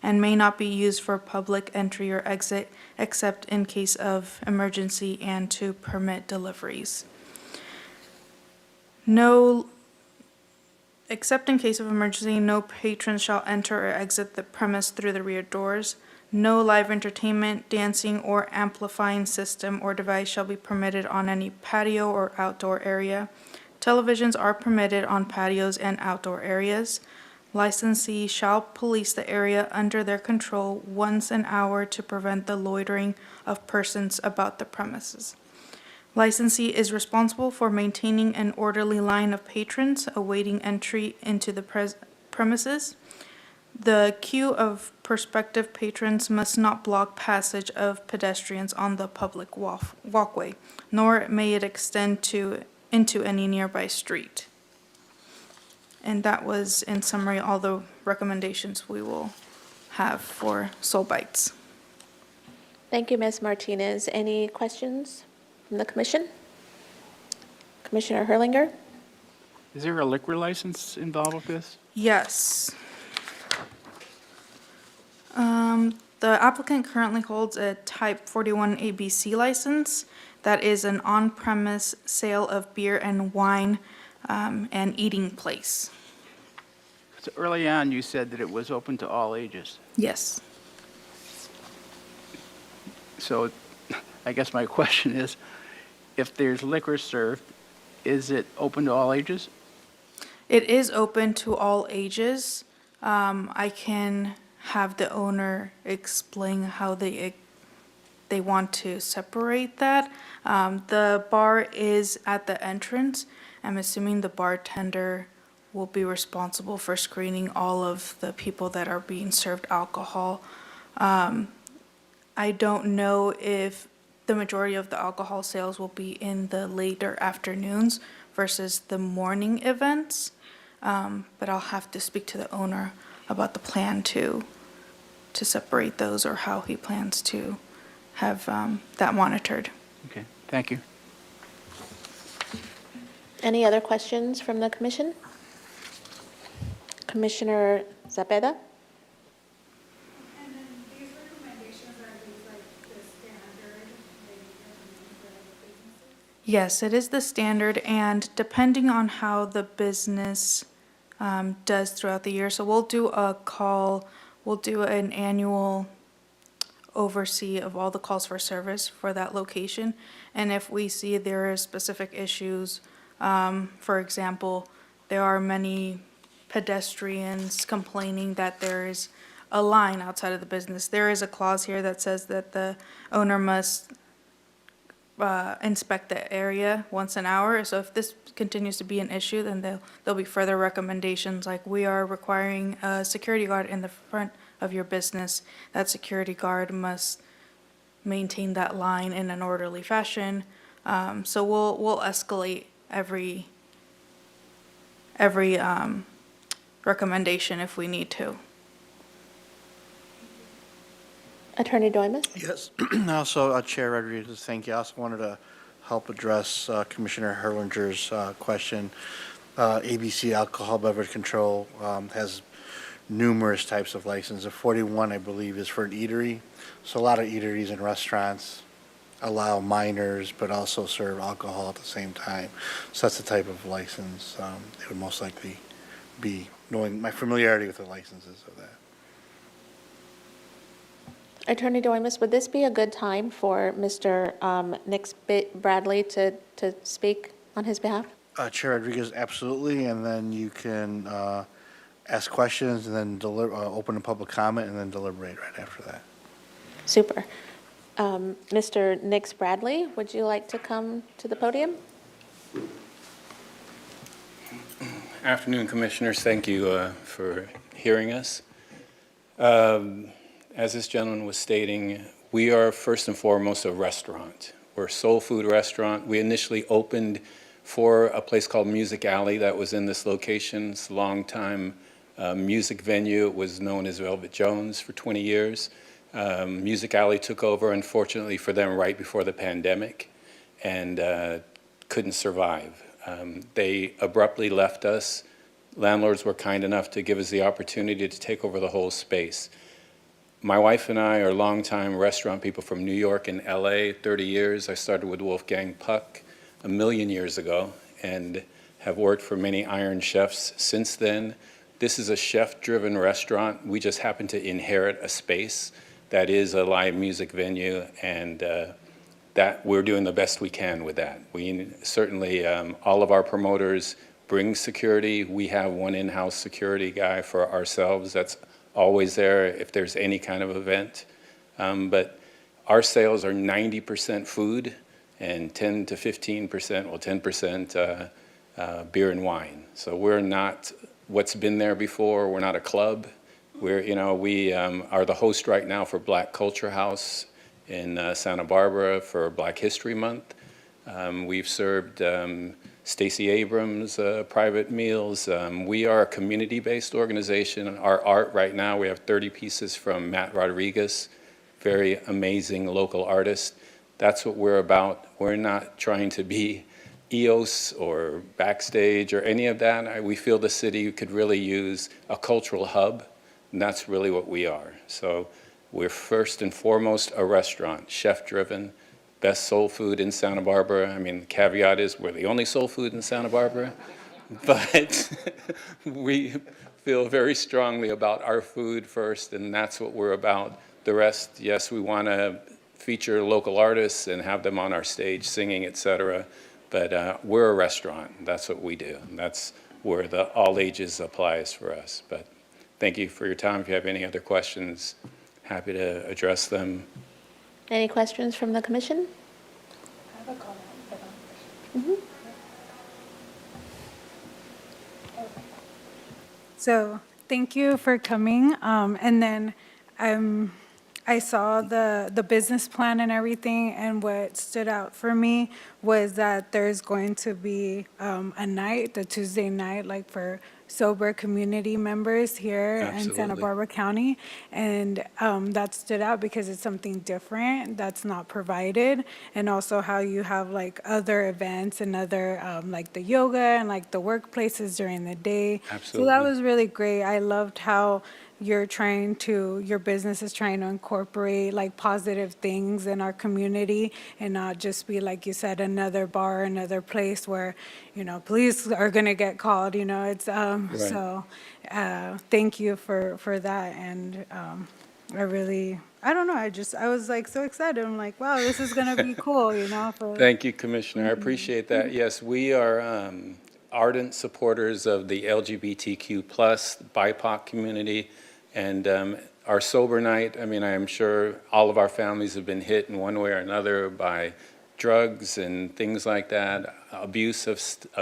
and may not be used for public entry or exit except in case of emergency and to permit deliveries. Except in case of emergency, no patron shall enter or exit the premise through the rear doors. No live entertainment, dancing, or amplifying system or device shall be permitted on any patio or outdoor area. Televisions are permitted on patios and outdoor areas. Licensee shall police the area under their control once an hour to prevent the loitering of persons about the premises. Licensee is responsible for maintaining an orderly line of patrons awaiting entry into the premises. The queue of prospective patrons must not block passage of pedestrians on the public walkway, nor may it extend into any nearby street. And that was, in summary, all the recommendations we will have for Soul Bites. Thank you, Ms. Martinez. Any questions from the commission? Commissioner Herlinger? Is there a liquor license involved with this? Yes. The applicant currently holds a Type 41 ABC license that is an on-premise sale of beer and wine and eating place. So early on, you said that it was open to all ages. Yes. So I guess my question is, if there's liquor served, is it open to all ages? It is open to all ages. I can have the owner explain how they want to separate that. The bar is at the entrance. I'm assuming the bartender will be responsible for screening all of the people that are being served alcohol. I don't know if the majority of the alcohol sales will be in the later afternoons versus the morning events. But I'll have to speak to the owner about the plan to separate those, or how he plans to have that monitored. Okay, thank you. Any other questions from the commission? Commissioner Zepeda? And then these recommendations, are these like the standard that you recommend for businesses? Yes, it is the standard, and depending on how the business does throughout the year. So we'll do a call, we'll do an annual oversee of all the calls for service for that location. And if we see there are specific issues, for example, there are many pedestrians complaining that there is a line outside of the business. There is a clause here that says that the owner must inspect the area once an hour. So if this continues to be an issue, then there'll be further recommendations, like we are requiring a security guard in the front of your business. That security guard must maintain that line in an orderly fashion. So we'll escalate every recommendation if we need to. Attorney Doimus? Yes, also, Chair Rodriguez, thank you. I also wanted to help address Commissioner Herlinger's question. ABC Alcohol Beverage Control has numerous types of licenses. 41, I believe, is for an eatery. So a lot of eateries and restaurants allow minors, but also serve alcohol at the same time. So that's the type of license it would most likely be, knowing my familiarity with the licenses of that. Attorney Doimus, would this be a good time for Mr. Nick Bradley to speak on his behalf? Chair Rodriguez, absolutely, and then you can ask questions and then open a public comment and then deliberate right after that. Super. Mr. Nick Bradley, would you like to come to the podium? Afternoon, Commissioners. Thank you for hearing us. As this gentleman was stating, we are first and foremost a restaurant. We're a soul food restaurant. We initially opened for a place called Music Alley that was in this location. It's a long-time music venue. It was known as Velvet Jones for 20 years. Music Alley took over, unfortunately for them, right before the pandemic, and couldn't survive. They abruptly left us. Landlords were kind enough to give us the opportunity to take over the whole space. My wife and I are longtime restaurant people from New York and LA, 30 years. I started with Wolfgang Puck a million years ago and have worked for many Iron Chefs since then. This is a chef-driven restaurant. We just happen to inherit a space that is a live music venue, and that we're doing the best we can with that. We certainly, all of our promoters bring security. We have one in-house security guy for ourselves that's always there if there's any kind of event. But our sales are 90% food and 10 to 15%, well, 10% beer and wine. So we're not what's been there before. We're not a club. We are the host right now for Black Culture House in Santa Barbara for Black History Month. We've served Stacey Abrams private meals. We are a community-based organization. Our art right now, we have 30 pieces from Matt Rodriguez, very amazing local artist. That's what we're about. We're not trying to be EOS or Backstage or any of that. We feel the city could really use a cultural hub, and that's really what we are. So we're first and foremost a restaurant, chef-driven, best soul food in Santa Barbara. I mean, the caveat is we're the only soul food in Santa Barbara, but we feel very strongly about our food first, and that's what we're about. The rest, yes, we want to feature local artists and have them on our stage singing, et cetera. But we're a restaurant. That's what we do. And that's where the all ages applies for us. But thank you for your time. If you have any other questions, happy to address them. Any questions from the commission? I have a comment. So thank you for coming. And then I saw the business plan and everything, and what stood out for me was that there's going to be a night, the Tuesday night, like for sober community members here in Santa Absolutely. Barbara County. And that stood out because it's something different that's not provided. And also how you have like other events and other, like the yoga and like the workplaces during the day. So that Absolutely. was really great. I loved how your business is trying to incorporate like positive things in our community and not just be, like you said, another bar, another place where, police are gonna get called, it's, so, thank you for that. And, I don't know, I was like so excited. I'm like, wow, this is gonna be cool, for. Thank you, Commissioner. I appreciate that. Yes, we are ardent supporters of the LGBTQ+ BIPOC community. And our sober night, I am sure all of our families have been hit in one way or another by drugs and things like that, abuse of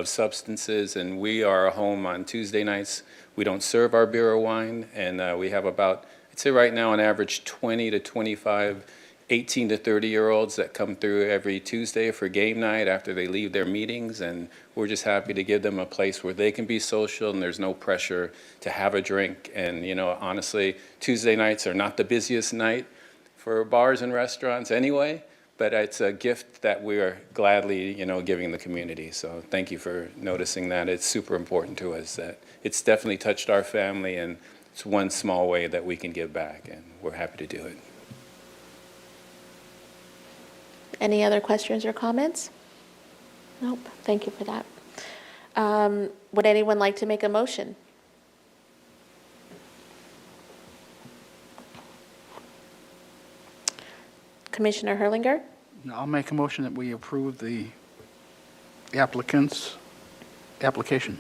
substances. And we are a home on Tuesday nights. We don't serve our beer or wine. And we have about, I'd say right now, on average, 20 to 25 18 to 30-year-olds that come through every Tuesday for game night after they leave their meetings, and we're just happy to give them a place where they can be social and there's no pressure to have a drink. And honestly, Tuesday nights are not the busiest night for bars and restaurants anyway, but it's a gift that we are gladly, giving the community. So thank you for noticing that. It's super important to us that it's definitely touched our family, and it's one small way that we can give back, and we're happy to do it. Any other questions or comments? Nope, thank you for that. Would anyone like to make a motion? Commissioner Herlinger? I'll make a motion that we approve the applicant's application.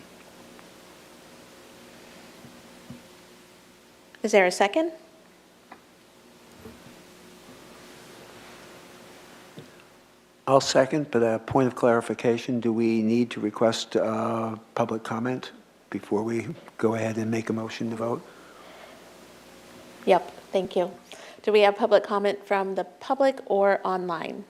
Is there a second? I'll second, but a point of clarification, do we need to request public comment before we go ahead and make a motion to vote? Yep, thank you. Do we have public comment from the public or online?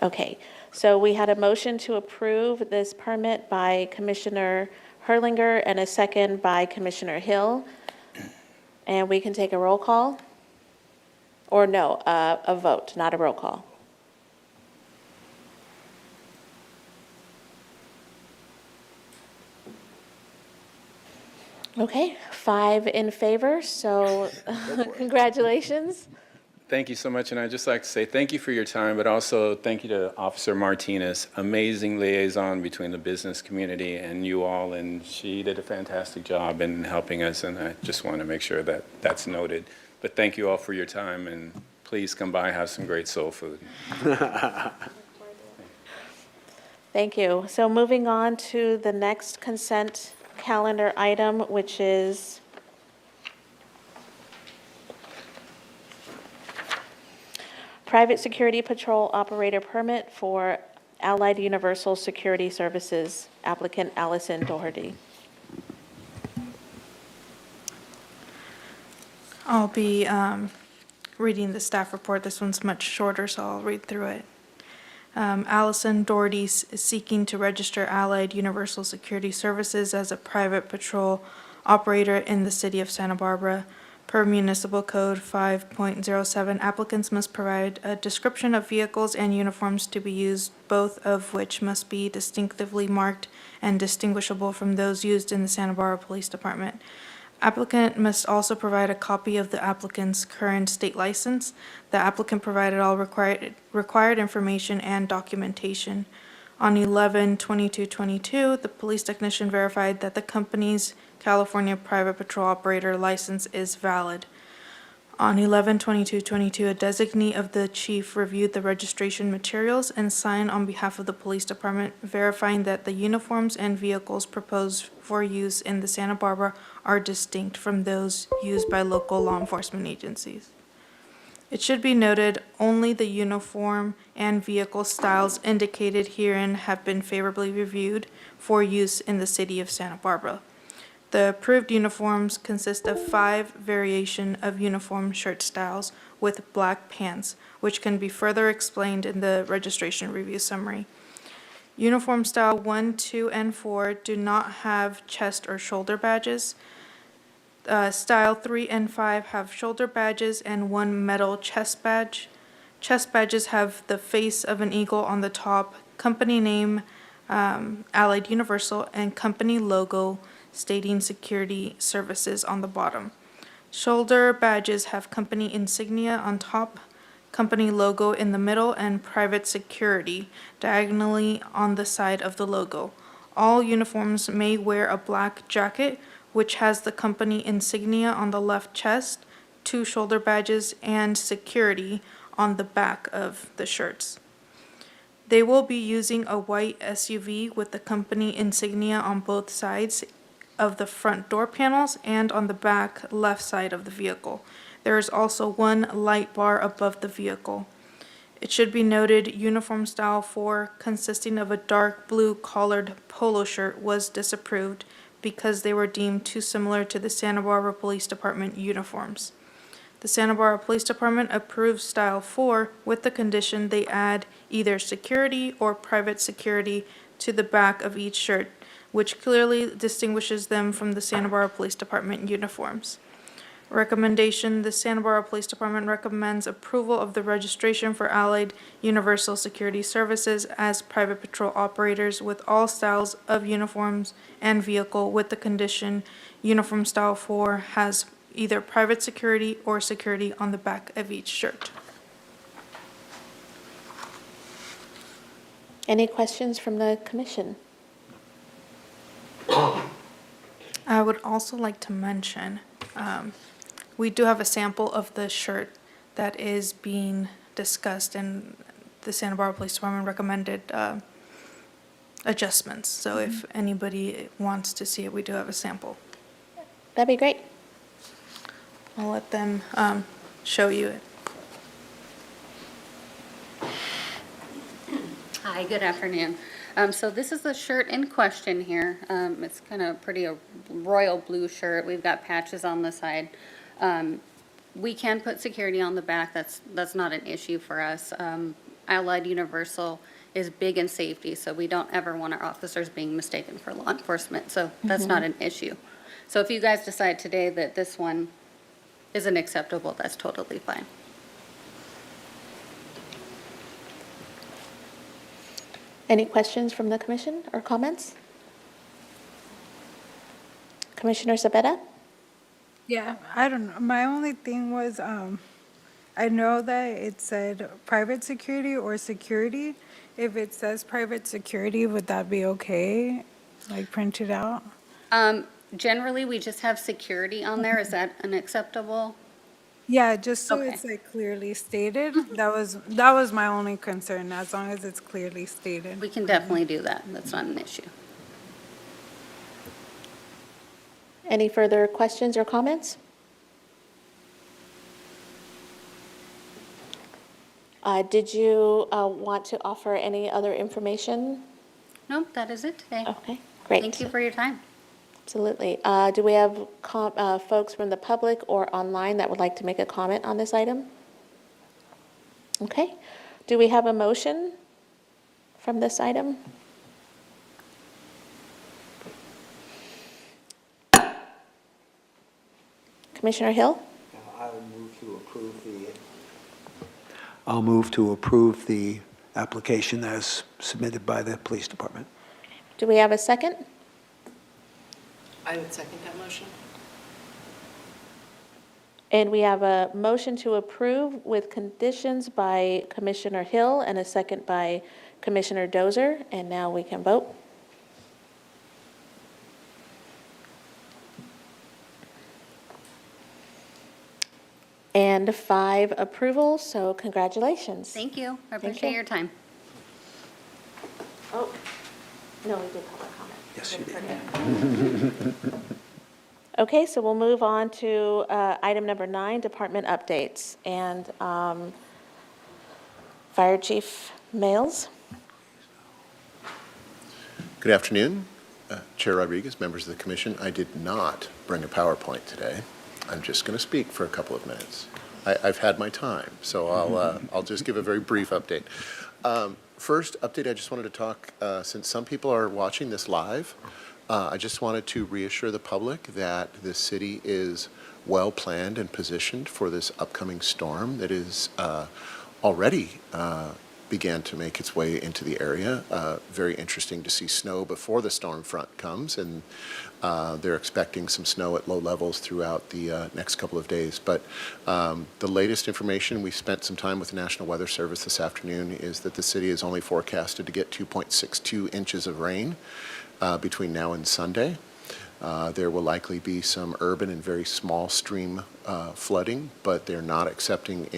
Okay, so we had a motion to approve this permit by Commissioner Herlinger and a second by Commissioner Hill. And we can take a roll call? Or no, a vote, not a roll call. Okay, 5 in favor, so congratulations. Thank you so much, and I'd just like to say thank you for your time, but also thank you to Officer Martinez, amazing liaison between the business community and you all, and she did a fantastic job in helping us, and I just want to make sure that that's noted. But thank you all for your time, and please come by, have some great soul food. Thank you. So moving on to the next consent calendar item, which is private security patrol operator permit for Allied Universal Security Services applicant Allison Doherty. I'll be reading the staff report. This one's much shorter, so I'll read through it. Allison Doherty is seeking to register Allied Universal Security Services as a private patrol operator in the city of Santa Barbara. Per Municipal Code 5.07, applicants must provide a description of vehicles and uniforms to be used, both of which must be distinctively marked and distinguishable from those used in the Santa Barbara Police Department. Applicant must also provide a copy of the applicant's current state license. The applicant provided all required information and documentation. On 11/22/22, the police technician verified that the company's California private patrol operator license is valid. On 11/22/22, a designee of the chief reviewed the registration materials and signed on behalf of the police department, verifying that the uniforms and vehicles proposed for use in the Santa Barbara are distinct from those used by local law enforcement agencies. It should be noted, only the uniform and vehicle styles indicated herein have been favorably reviewed for use in the city of Santa Barbara. The approved uniforms consist of 5 variation of uniform shirt styles with black pants, which can be further explained in the registration review summary. Uniform style 1, 2, and 4 do not have chest or shoulder badges. Style 3 and 5 have shoulder badges and 1 metal chest badge. Chest badges have the face of an eagle on the top, company name, Allied Universal, and company logo stating Security Services on the bottom. Shoulder badges have company insignia on top, company logo in the middle, and private security diagonally on the side of the logo. All uniforms may wear a black jacket, which has the company insignia on the left chest, 2 shoulder badges, and security on the back of the shirts. They will be using a white SUV with the company insignia on both sides of the front door panels and on the back left side of the vehicle. There is also 1 light bar above the vehicle. It should be noted, uniform style 4, consisting of a dark blue collared polo shirt, was disapproved because they were deemed too similar to the Santa Barbara Police Department uniforms. The Santa Barbara Police Department approved style 4 with the condition they add either security or private security to the back of each shirt, which clearly distinguishes them from the Santa Barbara Police Department uniforms. Recommendation, the Santa Barbara Police Department recommends approval of the registration for Allied Universal Security Services as private patrol operators with all styles of uniforms and vehicle, with the condition uniform style 4 has either private security or security on the back of each shirt. Any questions from the commission? I would also like to mention, we do have a sample of the shirt that is being discussed, and the Santa Barbara Police Department recommended adjustments. So if anybody wants to see it, we do have a sample. That'd be great. I'll let them show you it. Hi, good afternoon. So this is the shirt in question here. It's kind of pretty a royal blue shirt. We've got patches on the side. We can put security on the back. That's not an issue for us. Allied Universal is big in safety, so we don't ever want our officers being mistaken for law enforcement. So that's not an issue. So if you guys decide today that this one isn't acceptable, that's totally fine. Any questions from the commission or comments? Commissioner Sabetta? Yeah, I don't know. My only thing was, I know that it said private security or security. If it says private security, would that be okay? Like printed out? Generally, we just have security on there. Is that unacceptable? Yeah, just so Okay. it's like clearly stated. That was my only concern, as long as it's clearly stated. We can definitely do that. That's not an issue. Any further questions or comments? Did you want to offer any other information? Nope, that is it today. Okay, great. Thank you for your time. Absolutely. Do we have folks from the public or online that would like to make a comment on this item? Okay. Do we have a motion from this item? Commissioner Hill? I'll move to approve the application as submitted by the police department. Do we have a second? I would second that motion. And we have a motion to approve with conditions by Commissioner Hill and a second by Commissioner Dozer, and now we can vote. And 5 approval, so congratulations. Thank you. I Thank appreciate you. your time. Oh, no, we did public comment. Yes, you did. Okay, so we'll move on to item number 9, department updates. And Fire Chief Males. Good afternoon, Chair Rodriguez, members of the commission. I did not bring a PowerPoint today. I'm just going to speak for a couple of minutes. I've had my time, so I'll just give a very brief update. First update, I just wanted to talk, since some people are watching this live, I just wanted to reassure the public that the city is well planned and positioned for this upcoming storm that is already began to make its way into the area. Very interesting to see snow before the storm front comes, and they're expecting some snow at low levels throughout the next couple of days. But the latest information, we spent some time with the National Weather Service this afternoon, is that the city is only forecasted to get 2.62 inches of rain between now and Sunday. There will likely be some urban and very small stream flooding, but they're not expecting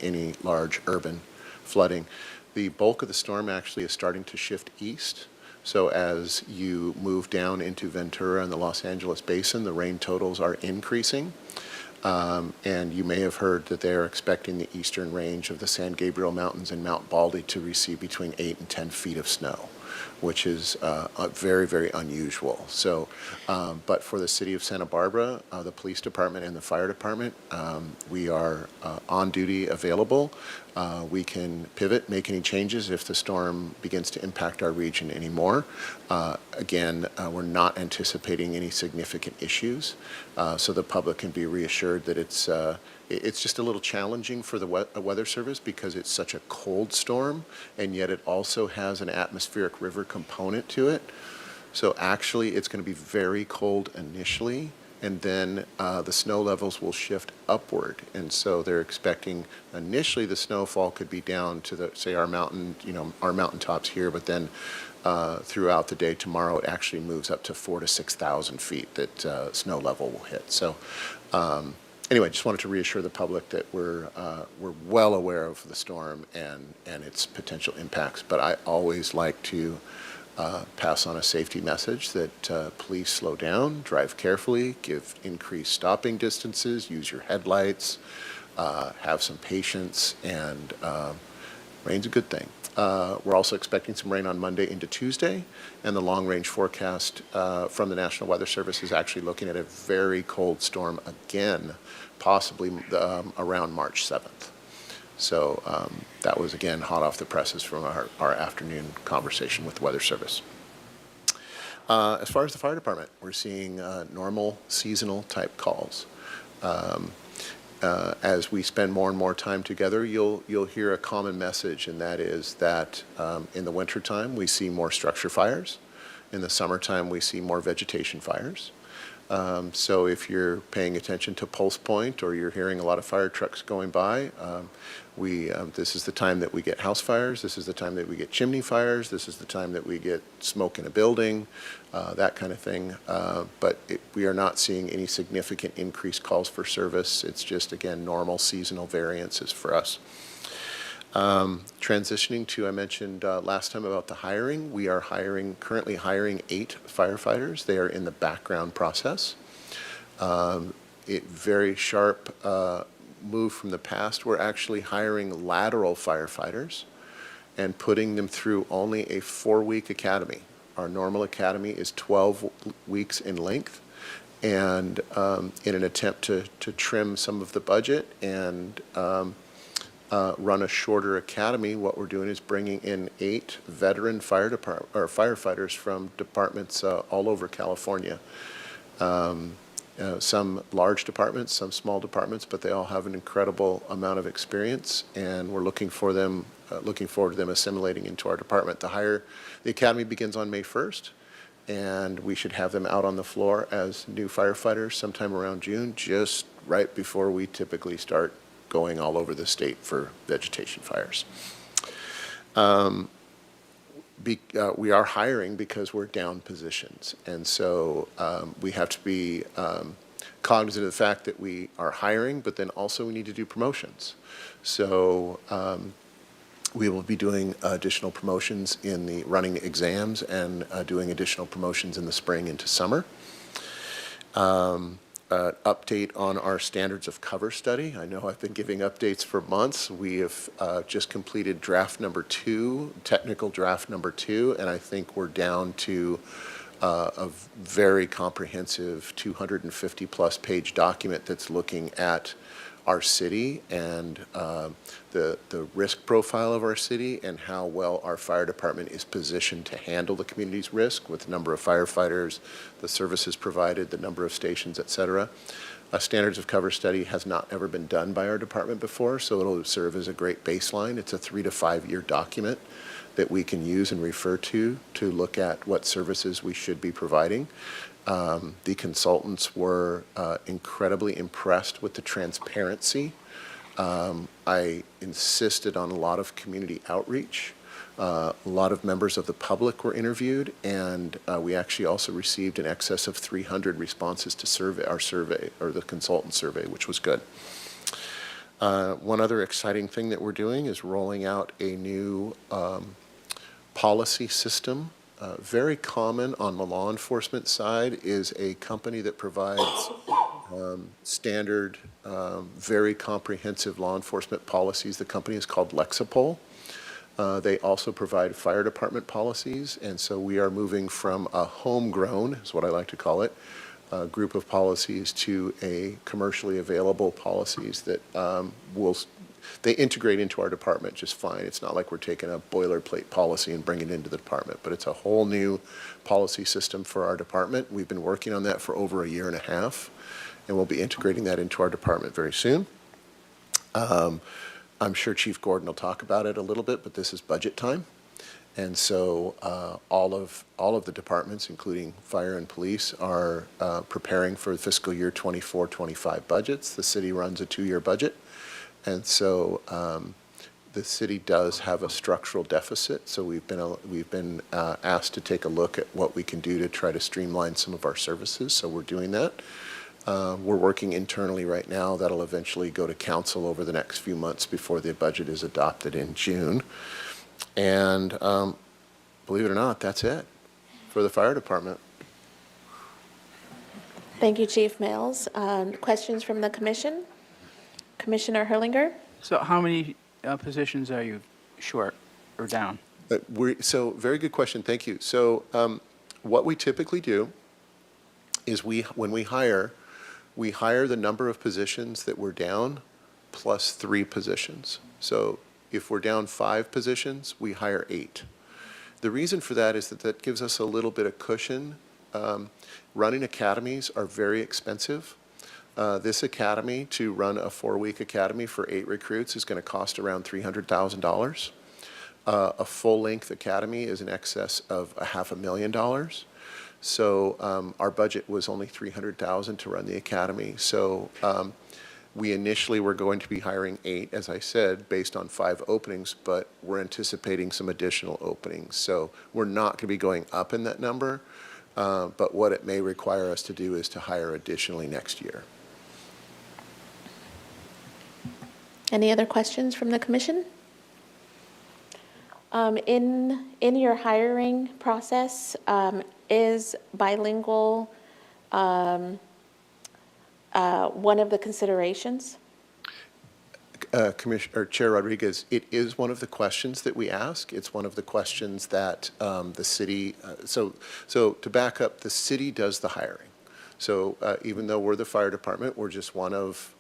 any large urban flooding. The bulk of the storm actually is starting to shift east. So as you move down into Ventura and the Los Angeles basin, the rain totals are increasing. And you may have heard that they are expecting the eastern range of the San Gabriel Mountains and Mount Baldy to receive between 8 and 10 feet of snow, which is very, very unusual. So, but for the city of Santa Barbara, the police department and the fire department, we are on duty, available. We can pivot, make any changes if the storm begins to impact our region anymore. Again, we're not anticipating any significant issues, so the public can be reassured that it's just a little challenging for the weather service because it's such a cold storm, and yet it also has an atmospheric river component to it. So actually, it's going to be very cold initially, and then the snow levels will shift upward. And so they're expecting initially the snowfall could be down to say our mountaintops here, but then throughout the day tomorrow, it actually moves up to 4,000 to 6,000 feet that snow level will hit. So anyway, just wanted to reassure the public that we're well aware of the storm and its potential impacts. But I always like to pass on a safety message that please slow down, drive carefully, give increased stopping distances, use your headlights, have some patience, and rain's a good thing. We're also expecting some rain on Monday into Tuesday, and the long-range forecast from the National Weather Service is actually looking at a very cold storm again, possibly around March 7th. So that was, again, hot off the presses from our afternoon conversation with the Weather Service. As far as the fire department, we're seeing normal seasonal type calls. As we spend more and more time together, you'll hear a common message, and that is that in the wintertime, we see more structure fires. In the summertime, we see more vegetation fires. So if you're paying attention to Pulse Point or you're hearing a lot of fire trucks going by, this is the time that we get house fires. This is the time that we get chimney fires. This is the time that we get smoke in a building, that kind of thing. But we are not seeing any significant increased calls for service. It's just, again, normal seasonal variances for us. Transitioning to, I mentioned last time about the hiring. We are currently hiring 8 firefighters. They are in the background process. Very sharp move from the past. We're actually hiring lateral firefighters and putting them through only a 4-week academy. Our normal academy is 12 weeks in length. And in an attempt to trim some of the budget and run a shorter academy, what we're doing is bringing in 8 veteran firefighters from departments all over California. Some large departments, some small departments, but they all have an incredible amount of experience, and we're looking forward to them assimilating into our department. The academy begins on May 1st, and we should have them out on the floor as new firefighters sometime around June, just right before we typically start going all over the state for vegetation fires. We are hiring because we're down positions, and so we have to be cognizant of the fact that we are hiring, but then also we need to do promotions. So we will be doing additional promotions in the running exams and doing additional promotions in the spring into summer. Update on our standards of cover study. I know I've been giving updates for months. We have just completed draft number 2, technical draft number 2, and I think we're down to a very comprehensive 250-plus page document that's looking at our city and the risk profile of our city and how well our fire department is positioned to handle the community's risk with the number of firefighters, the services provided, the number of stations, et cetera. A standards of cover study has not ever been done by our department before, so it'll serve as a great baseline. It's a 3 to 5 year document that we can use and refer to look at what services we should be providing. The consultants were incredibly impressed with the transparency. I insisted on a lot of community outreach. A lot of members of the public were interviewed, and we actually also received in excess of 300 responses to our survey, or the consultant survey, which was good. One other exciting thing that we're doing is rolling out a new policy system. Very common on the law enforcement side is a company that provides standard, very comprehensive law enforcement policies. The company is called Lexipol. They also provide fire department policies, and so we are moving from a homegrown, is what I like to call it, group of policies to a commercially available policies that they integrate into our department just fine. It's not like we're taking a boilerplate policy and bringing it into the department, but it's a whole new policy system for our department. We've been working on that for over 1.5 years, and we'll be integrating that into our department very soon. I'm sure Chief Gordon will talk about it a little bit, but this is budget time. And so all of the departments, including fire and police, are preparing for fiscal year 24-25 budgets. The city runs a 2-year budget. And so the city does have a structural deficit, so we've been asked to take a look at what we can do to try to streamline some of our services, so we're doing that. We're working internally right now. That'll eventually go to council over the next few months before the budget is adopted in June. And believe it or not, that's it for the fire department. Thank you, Chief Mills. Questions from the commission? Commissioner Herlinger? So how many positions are you short or down? So very good question. Thank you. So what we typically do is when we hire the number of positions that we're down plus 3 positions. So if we're down 5 positions, we hire 8. The reason for that is that gives us a little bit of cushion. Running academies are very expensive. This academy, to run a 4-week academy for 8 recruits, is going to cost around $300,000. A full-length academy is in excess of $500,000. So our budget was only $300,000 to run the academy. So we initially were going to be hiring 8, as I said, based on 5 openings, but we're anticipating some additional openings. So we're not going to be going up in that number, but what it may require us to do is to hire additionally next year. Any other questions from the commission? In your hiring process, is bilingual one of the considerations? Commissioner Chair Rodriguez, it is one of the questions that we ask. It's one of the questions that the city. So to back up, the city does the hiring. So even though we're the fire department, we're just one of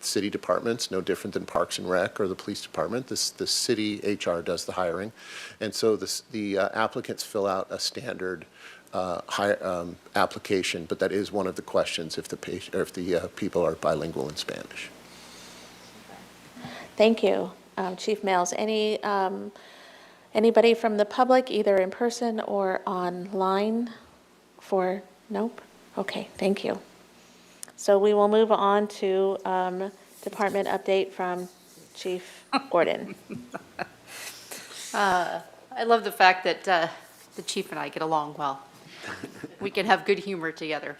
city departments, no different than Parks and Rec or the police department. The city HR does the hiring, and so the applicants fill out a standard application. But that is one of the questions if the people are bilingual in Spanish. Thank you, Chief Mills. Anybody from the public, either in person or online? Nope. Okay, thank you. So we will move on to department update from Chief Gordon. I love the fact that the chief and I get along well. We can have good humor together.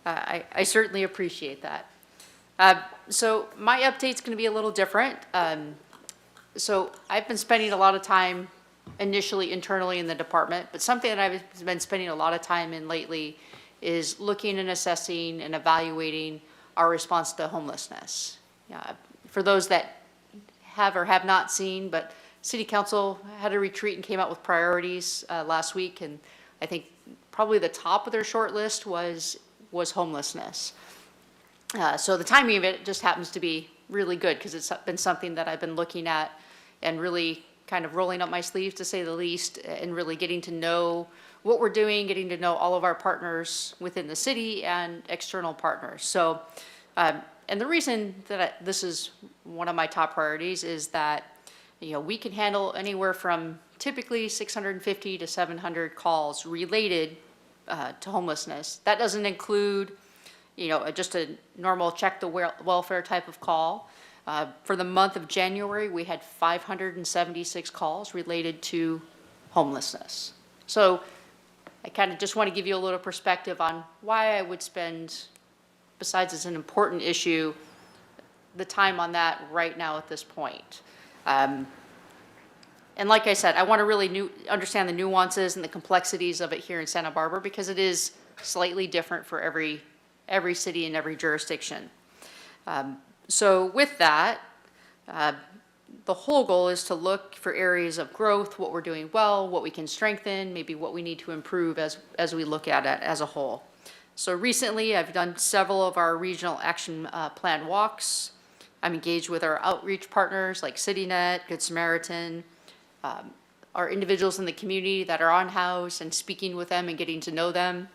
I certainly appreciate that. So my update's going to be a little different. So I've been spending a lot of time initially internally in the department, but something that I've been spending a lot of time in lately is looking and assessing and evaluating our response to homelessness. For those that have or have not seen, but City Council had a retreat and came out with priorities last week, and I think probably the top of their short list was homelessness. So the timing of it just happens to be really good because it's been something that I've been looking at and really kind of rolling up my sleeves, to say the least, and really getting to know what we're doing, getting to know all of our partners within the city and external partners. So, and the reason that this is one of my top priorities is that, we can handle anywhere from typically 650 to 700 calls related to homelessness. That doesn't include, just a normal check the welfare type of call. For the month of January, we had 576 calls related to homelessness. So I kind of just want to give you a little perspective on why I would spend, besides it's an important issue, the time on that right now at this point. And like I said, I want to really understand the nuances and the complexities of it here in Santa Barbara, because it is slightly different for every city and every jurisdiction. So with that, the whole goal is to look for areas of growth, what we're doing well, what we can strengthen, maybe what we need to improve as we look at it as a whole. So recently, I've done several of our regional action plan walks. I'm engaged with our outreach partners like CityNet, Good Samaritan, our individuals in the community that are on house, and speaking with them and getting to know them,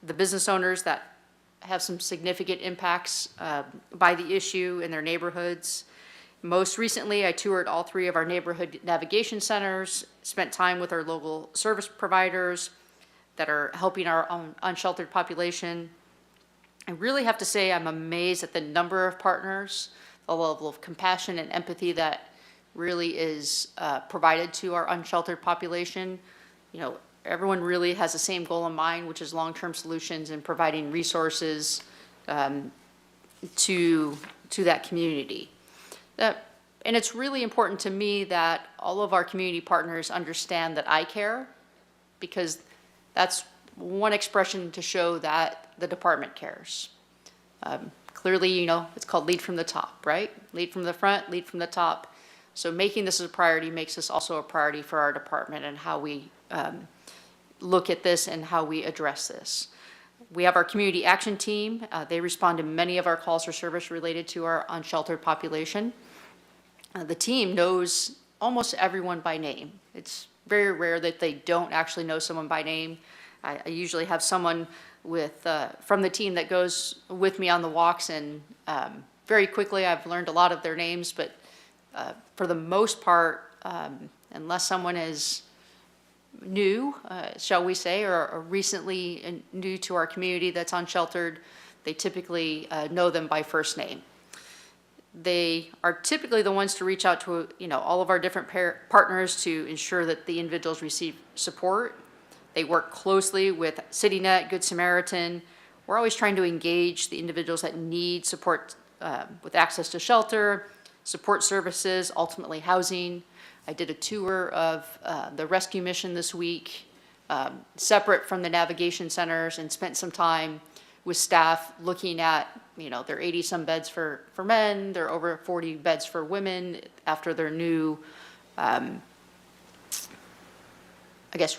the business owners that have some significant impacts by the issue in their neighborhoods. Most recently, I toured all 3 of our neighborhood navigation centers, spent time with our local service providers that are helping our own unsheltered population. I really have to say I'm amazed at the number of partners, the level of compassion and empathy that really is provided to our unsheltered population. Everyone really has the same goal in mind, which is long-term solutions and providing resources to that community. And it's really important to me that all of our community partners understand that I care, because that's one expression to show that the department cares. Clearly, it's called lead from the top, right? Lead from the front, lead from the top. So making this a priority makes this also a priority for our department and how we look at this and how we address this. We have our community action team. They respond to many of our calls for service related to our unsheltered population. The team knows almost everyone by name. It's very rare that they don't actually know someone by name. I usually have someone from the team that goes with me on the walks, and very quickly I've learned a lot of their names, but for the most part, unless someone is new, shall we say, or recently new to our community that's unsheltered, they typically know them by first name. They are typically the ones to reach out to, all of our different partners to ensure that the individuals receive support. They work closely with CityNet, Good Samaritan. We're always trying to engage the individuals that need support with access to shelter, support services, ultimately housing. I did a tour of the rescue mission this week, separate from the navigation centers, and spent some time with staff looking at, their 80-some beds for men, their over 40 beds for women after their new,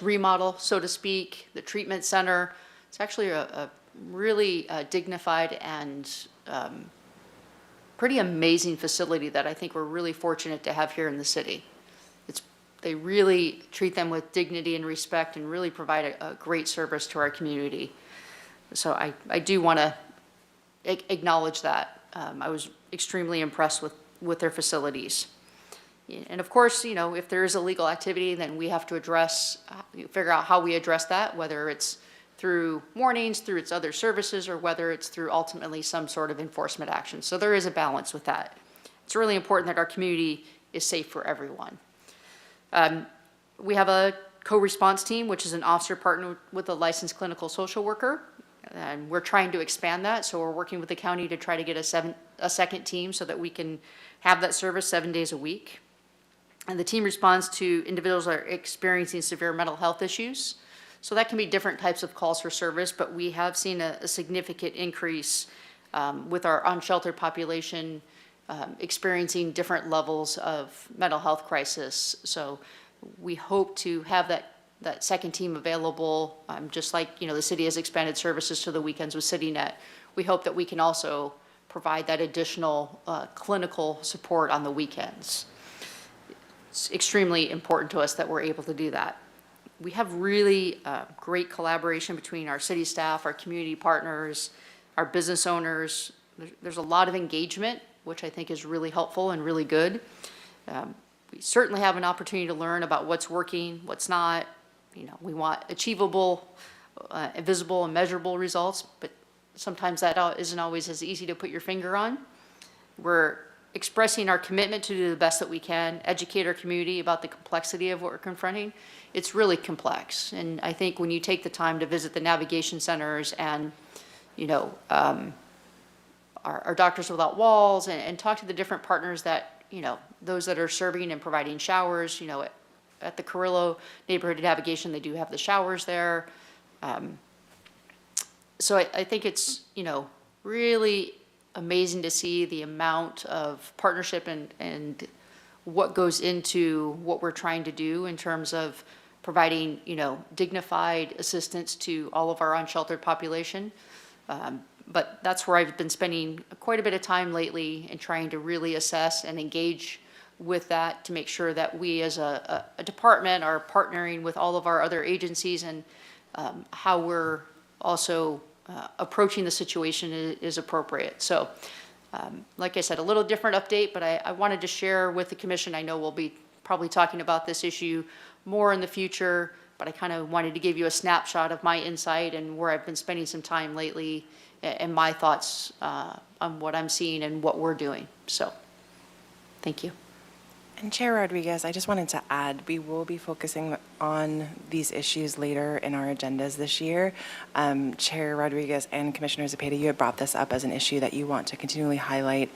remodel, so to speak, the treatment center. It's actually a really dignified and pretty amazing facility that I think we're really fortunate to have here in the city. They really treat them with dignity and respect and really provide a great service to our community. So I do want to acknowledge that. I was extremely impressed with their facilities. And of course, if there is illegal activity, then we have to figure out how we address that, whether it's through warnings, through its other services, or whether it's through ultimately some sort of enforcement action. So there is a balance with that. It's really important that our community is safe for everyone. We have a co-response team, which is an officer partnered with a licensed clinical social worker. And we're trying to expand that, so we're working with the county to try to get a second team so that we can have that service 7 days a week. And the team responds to individuals that are experiencing severe mental health issues. So that can be different types of calls for service, but we have seen a significant increase with our unsheltered population experiencing different levels of mental health crisis. So we hope to have that second team available, just like, the city has expanded services to the weekends with CityNet. We hope that we can also provide that additional clinical support on the weekends. It's extremely important to us that we're able to do that. We have really great collaboration between our city staff, our community partners, our business owners. There's a lot of engagement, which I think is really helpful and really good. We certainly have an opportunity to learn about what's working, what's not. We want achievable, visible, and measurable results, but sometimes that isn't always as easy to put your finger on. We're expressing our commitment to do the best that we can, educate our community about the complexity of what we're confronting. It's really complex, and I think when you take the time to visit the navigation centers and, our Doctors Without Walls and talk to the different partners that, those that are serving and providing showers, at the Carrillo Neighborhood Navigation, they do have the showers there. So I think it's, really amazing to see the amount of partnership and what goes into what we're trying to do in terms of providing, dignified assistance to all of our unsheltered population. But that's where I've been spending quite a bit of time lately in trying to really assess and engage with that to make sure that we as a department are partnering with all of our other agencies and how we're also approaching the situation is appropriate. So like I said, a little different update, but I wanted to share with the commission. I know we'll be probably talking about this issue more in the future, but I kind of wanted to give you a snapshot of my insight and where I've been spending some time lately and my thoughts on what I'm seeing and what we're doing. So, thank you. And Chair Rodriguez, I just wanted to add, we will be focusing on these issues later in our agendas this year. Chair Rodriguez and Commissioner Zepeda, you had brought this up as an issue that you want to continually highlight,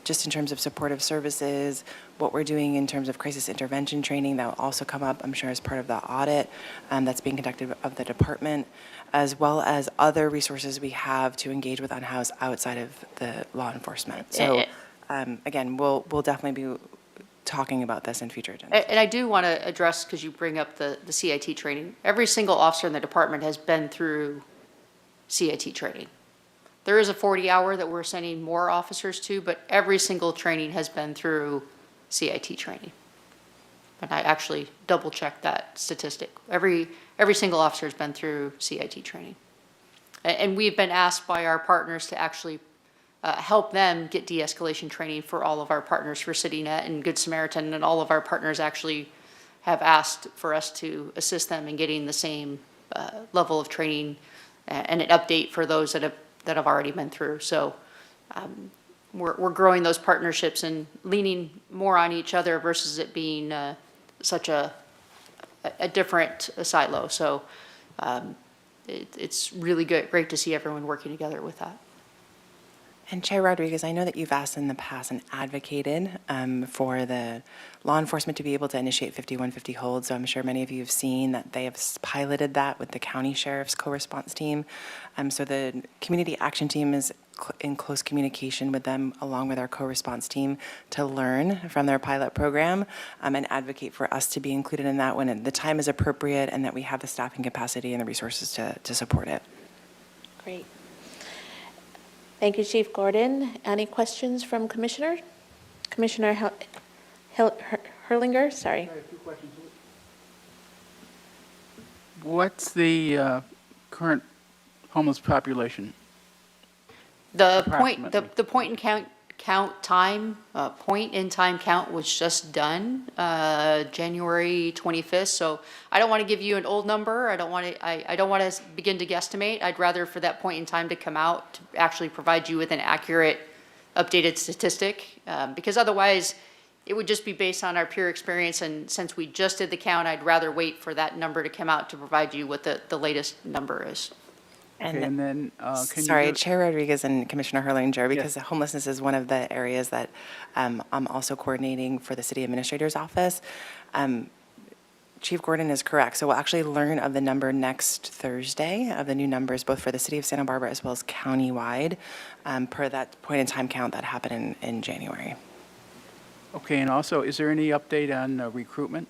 just in terms of supportive services, what we're doing in terms of crisis intervention training. That will also come up, I'm sure, as part of the audit that's being conducted of the department, as well as other resources we have to engage with unhoused outside of the law enforcement. So again, we'll definitely be talking about this in future agendas. And I do want to address, because you bring up the CIT training. Every single officer in the department has been through CIT training. There is a 40-hour that we're sending more officers to, but every single training has been through CIT training. And I actually double-checked that statistic. Every single officer has been through CIT training. And we've been asked by our partners to actually help them get de-escalation training for all of our partners, for CityNet and Good Samaritan, and all of our partners actually have asked for us to assist them in getting the same level of training and an update for those that have already been through. So we're growing those partnerships and leaning more on each other versus it being such a different silo. So it's really great to see everyone working together with that. And Chair Rodriguez, I know that you've asked in the past and advocated for the law enforcement to be able to initiate 5150 holds. So I'm sure many of you have seen that they have piloted that with the county sheriff's co-response team. So the community action team is in close communication with them, along with our co-response team, to learn from their pilot program and advocate for us to be included in that when the time is appropriate and that we have the staffing capacity and the resources to support it. Great. Thank you, Chief Gordon. Any questions from Commissioner? Commissioner Herlinger, sorry. What's the current homeless population? The point in time count was just done January 25th. So I don't want to give you an old number. I don't want to begin to guesstimate. I'd rather for that point in time to come out to actually provide you with an accurate, updated statistic, because otherwise it would just be based on our pure experience. And since we just did the count, I'd rather wait for that number to come out to provide you what the latest number is. Okay, and then, can you Sorry, do- Chair Rodriguez and Commissioner Herlinger, because homelessness is one of the areas that I'm also coordinating for the City Administrator's Office. Chief Gordon is correct. So we'll actually learn of the number next Thursday, of the new numbers, both for the City of Santa Barbara as well as countywide, per that point in time count that happened in January. Okay, and also, is there any update on recruitment?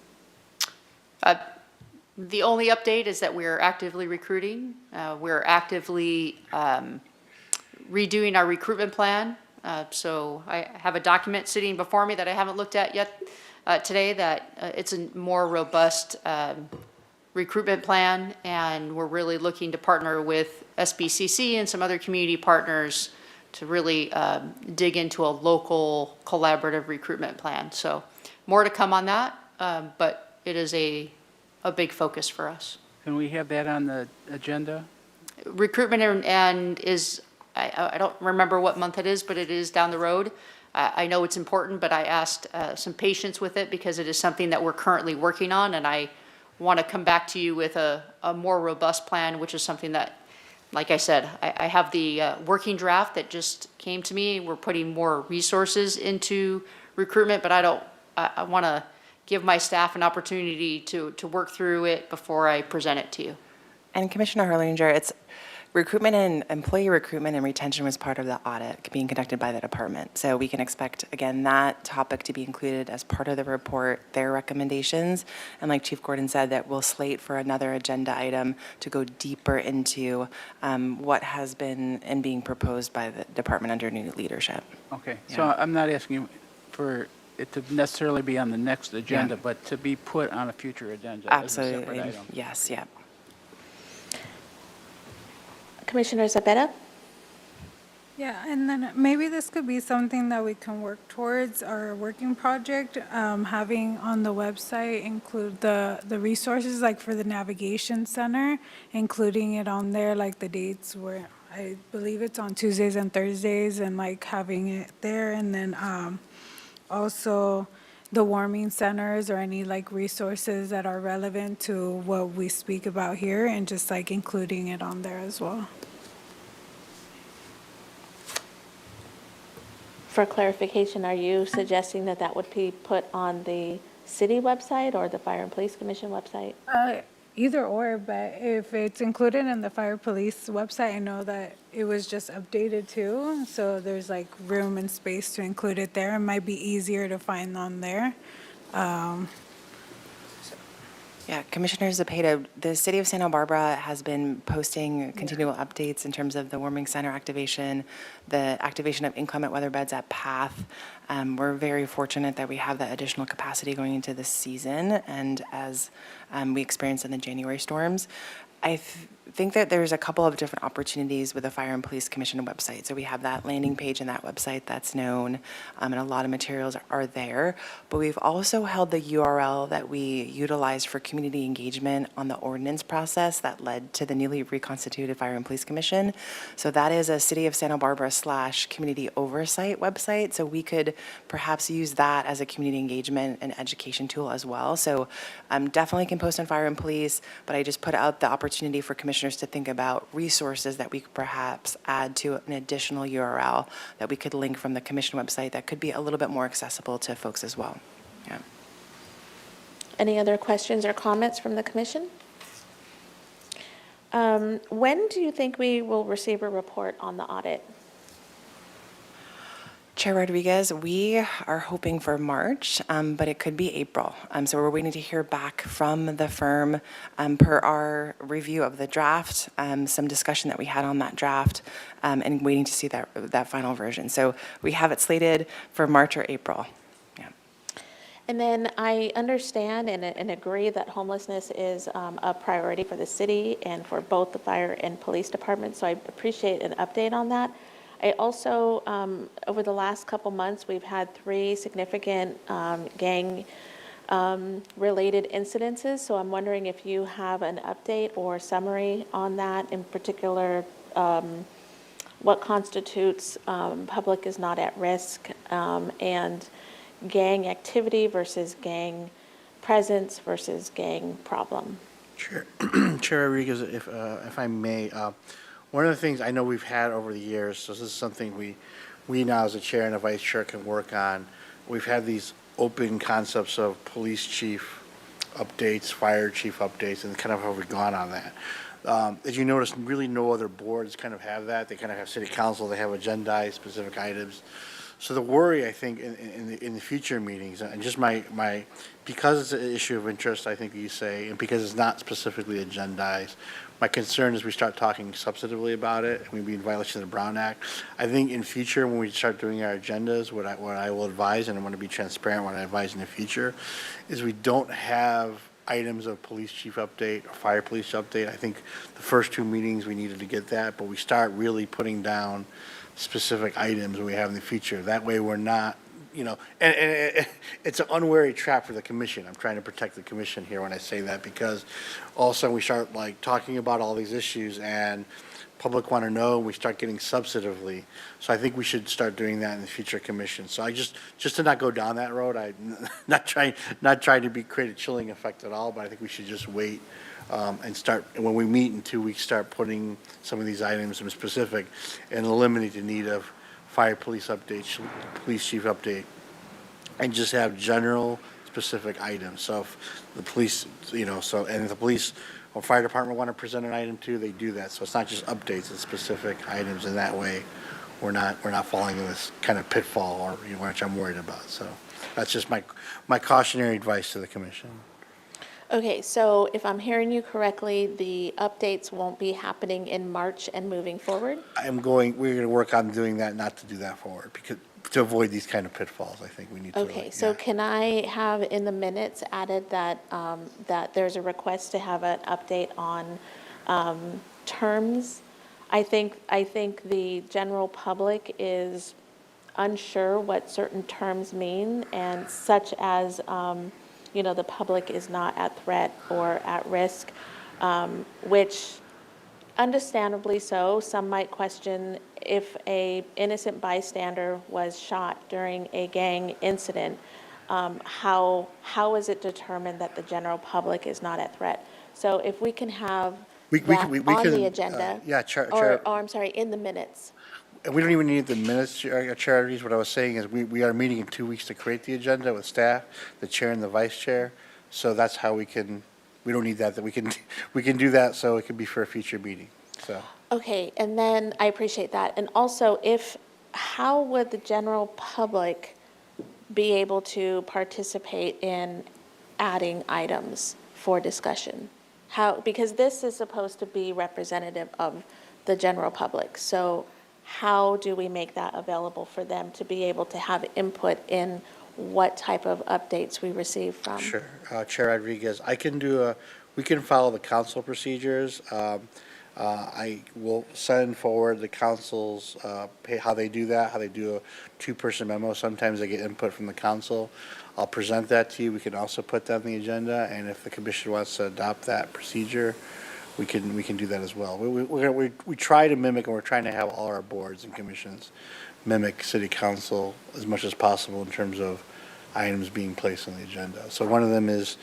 The only update is that we're actively recruiting. We're actively redoing our recruitment plan. So I have a document sitting before me that I haven't looked at yet today, that it's a more robust recruitment plan, and we're really looking to partner with SBCC and some other community partners to really dig into a local collaborative recruitment plan. So more to come on that, but it is a big focus for us. Can we have that on the agenda? Recruitment and is, I don't remember what month it is, but it is down the road. I know it's important, but I asked some patience with it because it is something that we're currently working on, and I want to come back to you with a more robust plan, which is something that, like I said, I have the working draft that just came to me. We're putting more resources into recruitment, but I want to give my staff an opportunity to work through it before I present it to you. And Commissioner Herlinger, it's recruitment and employee recruitment and retention was part of the audit being conducted by the department. So we can expect, again, that topic to be included as part of the report, their recommendations. And like Chief Gordon said, that we'll slate for another agenda item to go deeper into what has been and being proposed by the department under new leadership. Okay, so I'm not asking you for it to necessarily be on the next agenda, Yeah. but to be put on a future agenda as a separate Absolutely. item. Yes, yeah. Commissioner Zabetta? Yeah, and then maybe this could be something that we can work towards, our working project, having on the website include the resources, like for the navigation center, including it on there, like the dates where, I believe it's on Tuesdays and Thursdays, and like having it there, and then also the warming centers or any like resources that are relevant to what we speak about here, and just like including it on there as well. For clarification, are you suggesting that that would be put on the city website or the Fire and Police Commission website? Either or, but if it's included in the Fire Police website, I know that it was just updated too, so there's like room and space to include it there. It might be easier to find on there. Yeah, Commissioner Zepeda, the City of Santa Barbara has been posting continual updates in terms of the warming center activation, the activation of inclement weather beds at PATH. We're very fortunate that we have that additional capacity going into this season, and as we experienced in the January storms. I think that there's a couple of different opportunities with the Fire and Police Commission website. So we have that landing page in that website that's known, and a lot of materials are there. But we've also held the URL that we utilized for community engagement on the ordinance process that led to the newly reconstituted Fire and Police Commission. So that is a City of Santa Barbara / community oversight website. So we could perhaps use that as a community engagement and education tool as well. So definitely can post on Fire and Police, but I just put out the opportunity for commissioners to think about resources that we could perhaps add to an additional URL that we could link from the commission website that could be a little bit more accessible to folks as well. Yeah. Any other questions or comments from the commission? When do you think we will receive a report on the audit? Chair Rodriguez, we are hoping for March, but it could be April. So we're waiting to hear back from the firm per our review of the draft, some discussion that we had on that draft, and waiting to see that final version. So we have it slated for March or April. Yeah. And then I understand and agree that homelessness is a priority for the city and for both the fire and police departments, so I appreciate an update on that. I also, over the last couple months, we've had 3 significant gang-related incidences, so I'm wondering if you have an update or summary on that, in particular, what constitutes public is not at risk, and gang activity versus gang presence versus gang problem. Chair Rodriguez, if I may, one of the things I know we've had over the years, so this is something we now as a chair and a vice chair can work on. We've had these open concepts of police chief updates, fire chief updates, and kind of how we've gone on that. As you notice, really no other boards kind of have that. They kind of have city council, they have agendized specific items. So the worry, I think, in the future meetings, and just because it's an issue of interest, I think you say, and because it's not specifically agendized, my concern is we start talking substantively about it, and we'd be in violation of the Brown Act. I think in future, when we start doing our agendas, what I will advise, and I want to be transparent when I advise in the future, is we don't have items of police chief update or fire police update. I think the first two meetings, we needed to get that, but we start really putting down specific items we have in the future. That way we're not, and it's an unwary trap for the commission. I'm trying to protect the commission here when I say that, because all of a sudden we start like talking about all these issues and public want to know, and we start getting substantively. So I think we should start doing that in the future commission. So I just to not go down that road, I'm not trying to create a chilling effect at all, but I think we should just wait and start, when we meet in 2 weeks, start putting some of these items in specific and eliminate the need of fire police updates, police chief update, and just have general specific items. So if the police, and if the police or fire department want to present an item too, they do that. So it's not just updates, it's specific items, and that way we're not falling in this kind of pitfall or, which I'm worried about. So that's just my cautionary advice to the commission. Okay, so if I'm hearing you correctly, the updates won't be happening in March and moving forward? We're going to work on doing that, not to do that forward, because to avoid these kind of pitfalls, I think we need to. Okay, so can I have in the minutes added that, that there's a request to have an update on terms? I think the general public is unsure what certain terms mean, and such as, the public is not at threat or at risk, which understandably so. Some might question if a innocent bystander was shot during a gang incident, how is it determined that the general public is not at threat? So if we can have that on the agenda. Or, I'm sorry, in the minutes. And we don't even need the minutes, Charities. What I was saying is we are meeting in 2 weeks to create the agenda with staff, the chair and the vice chair. So that's how we don't need that we can do that, so it could be for a future meeting, so. Okay, and then I appreciate that. And also, how would the general public be able to participate in adding items for discussion? Because this is supposed to be representative of the general public. So how do we make that available for them to be able to have input in what type of updates we receive from? Sure, Chair Rodriguez, we can follow the council procedures. I will send forward the council's, how they do that, how they do a two-person memo. Sometimes they get input from the council. I'll present that to you. We can also put that on the agenda, and if the commission wants to adopt that procedure, we can do that as well. We try to mimic, and we're trying to have all our boards and commissions mimic city council as much as possible in terms of items being placed on the agenda. So one of them is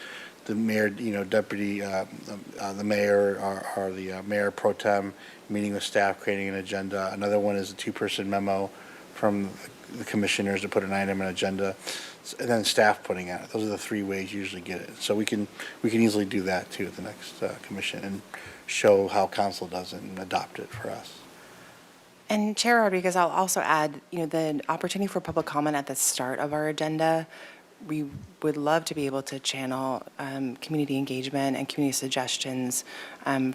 the mayor, deputy, the mayor or the mayor pro tem meeting with staff, creating an agenda. Another one is a two-person memo from the commissioners to put an item on agenda, and then staff putting it. Those are the three ways you usually get it. So we can easily do that too at the next commission and show how council does it and adopt it for us. And Chair Rodriguez, I'll also add, the opportunity for public comment at the start of our agenda. We would love to be able to channel community engagement and community suggestions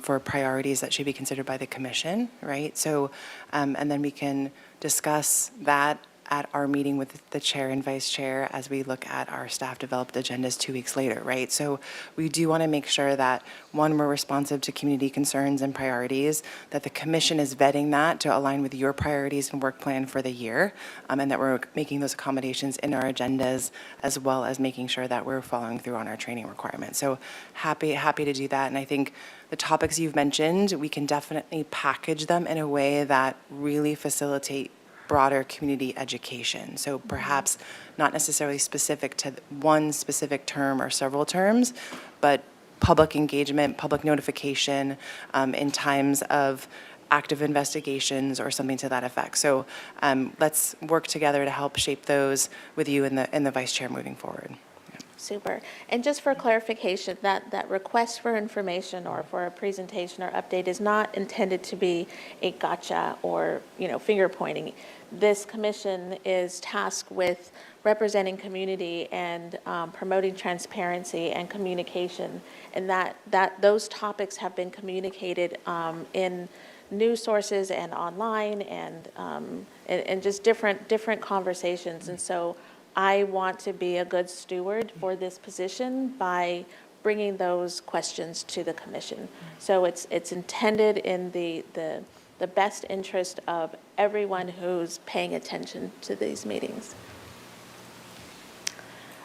for priorities that should be considered by the commission, right? So, and then we can discuss that at our meeting with the chair and vice chair as we look at our staff developed agendas 2 weeks later, right? So we do want to make sure that, one, we're responsive to community concerns and priorities, that the commission is vetting that to align with your priorities and work plan for the year, and that we're making those accommodations in our agendas, as well as making sure that we're following through on our training requirements. So happy to do that. And I think the topics you've mentioned, we can definitely package them in a way that really facilitate broader community education. So perhaps not necessarily specific to one specific term or several terms, but public engagement, public notification in times of active investigations or something to that effect. So let's work together to help shape those with you and the vice chair moving forward. Super. And just for clarification, that request for information or for a presentation or update is not intended to be a gotcha or, finger pointing. This commission is tasked with representing community and promoting transparency and communication, and that those topics have been communicated in news sources and online and just different conversations. And so I want to be a good steward for this position by bringing those questions to the commission. So it's intended in the best interest of everyone who's paying attention to these meetings.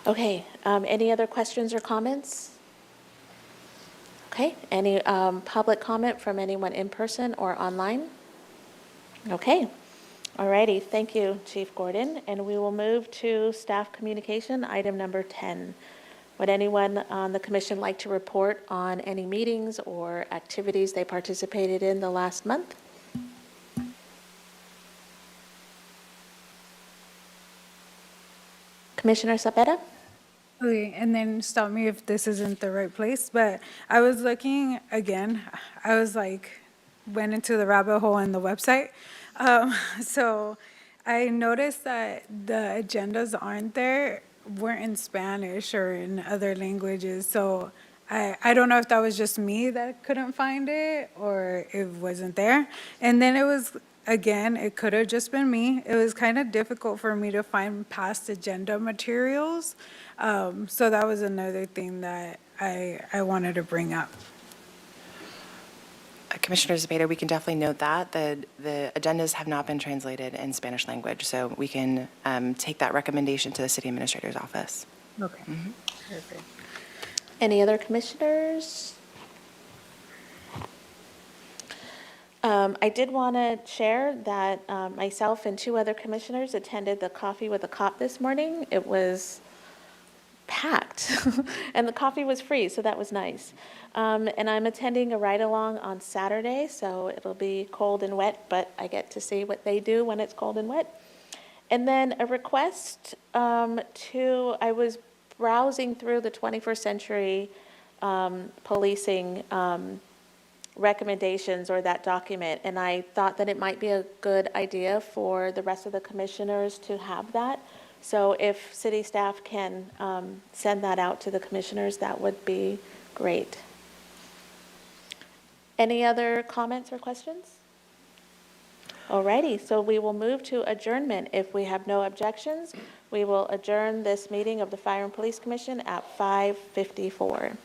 Okay, any other questions or comments? Okay, any public comment from anyone in person or online? Okay. All righty, thank you, Chief Gordon. And we will move to staff communication, item number 10. Would anyone on the commission like to report on any meetings or activities they participated in the last month? Commissioner Cepeda? Okay, and then stop me if this isn't the right place, but I was looking again, went into the rabbit hole in the website. So I noticed that the agendas weren't in Spanish or in other languages. So I don't know if that was just me that couldn't find it or it wasn't there. And then it could have just been me. It was kind of difficult for me to find past agenda materials. So that was another thing that I wanted to bring up. Commissioner Cepeda, we can definitely note that the agendas have not been translated in Spanish language, so we can take that recommendation to the city administrator's office. Okay. Perfect. Any other commissioners? I did want to share that myself and 2 other commissioners attended the Coffee with a Cop this morning. It was packed, and the coffee was free, so that was nice. And I'm attending a ride-along on Saturday, so it'll be cold and wet, but I get to see what they do when it's cold and wet. And then a request I was browsing through the 21st century policing recommendations or that document, and I thought that it might be a good idea for the rest of the commissioners to have that. So if city staff can send that out to the commissioners, that would be great. Any other comments or questions? All righty, so we will move to adjournment. If we have no objections, we will adjourn this meeting of the Fire and Police Commission at 5:54.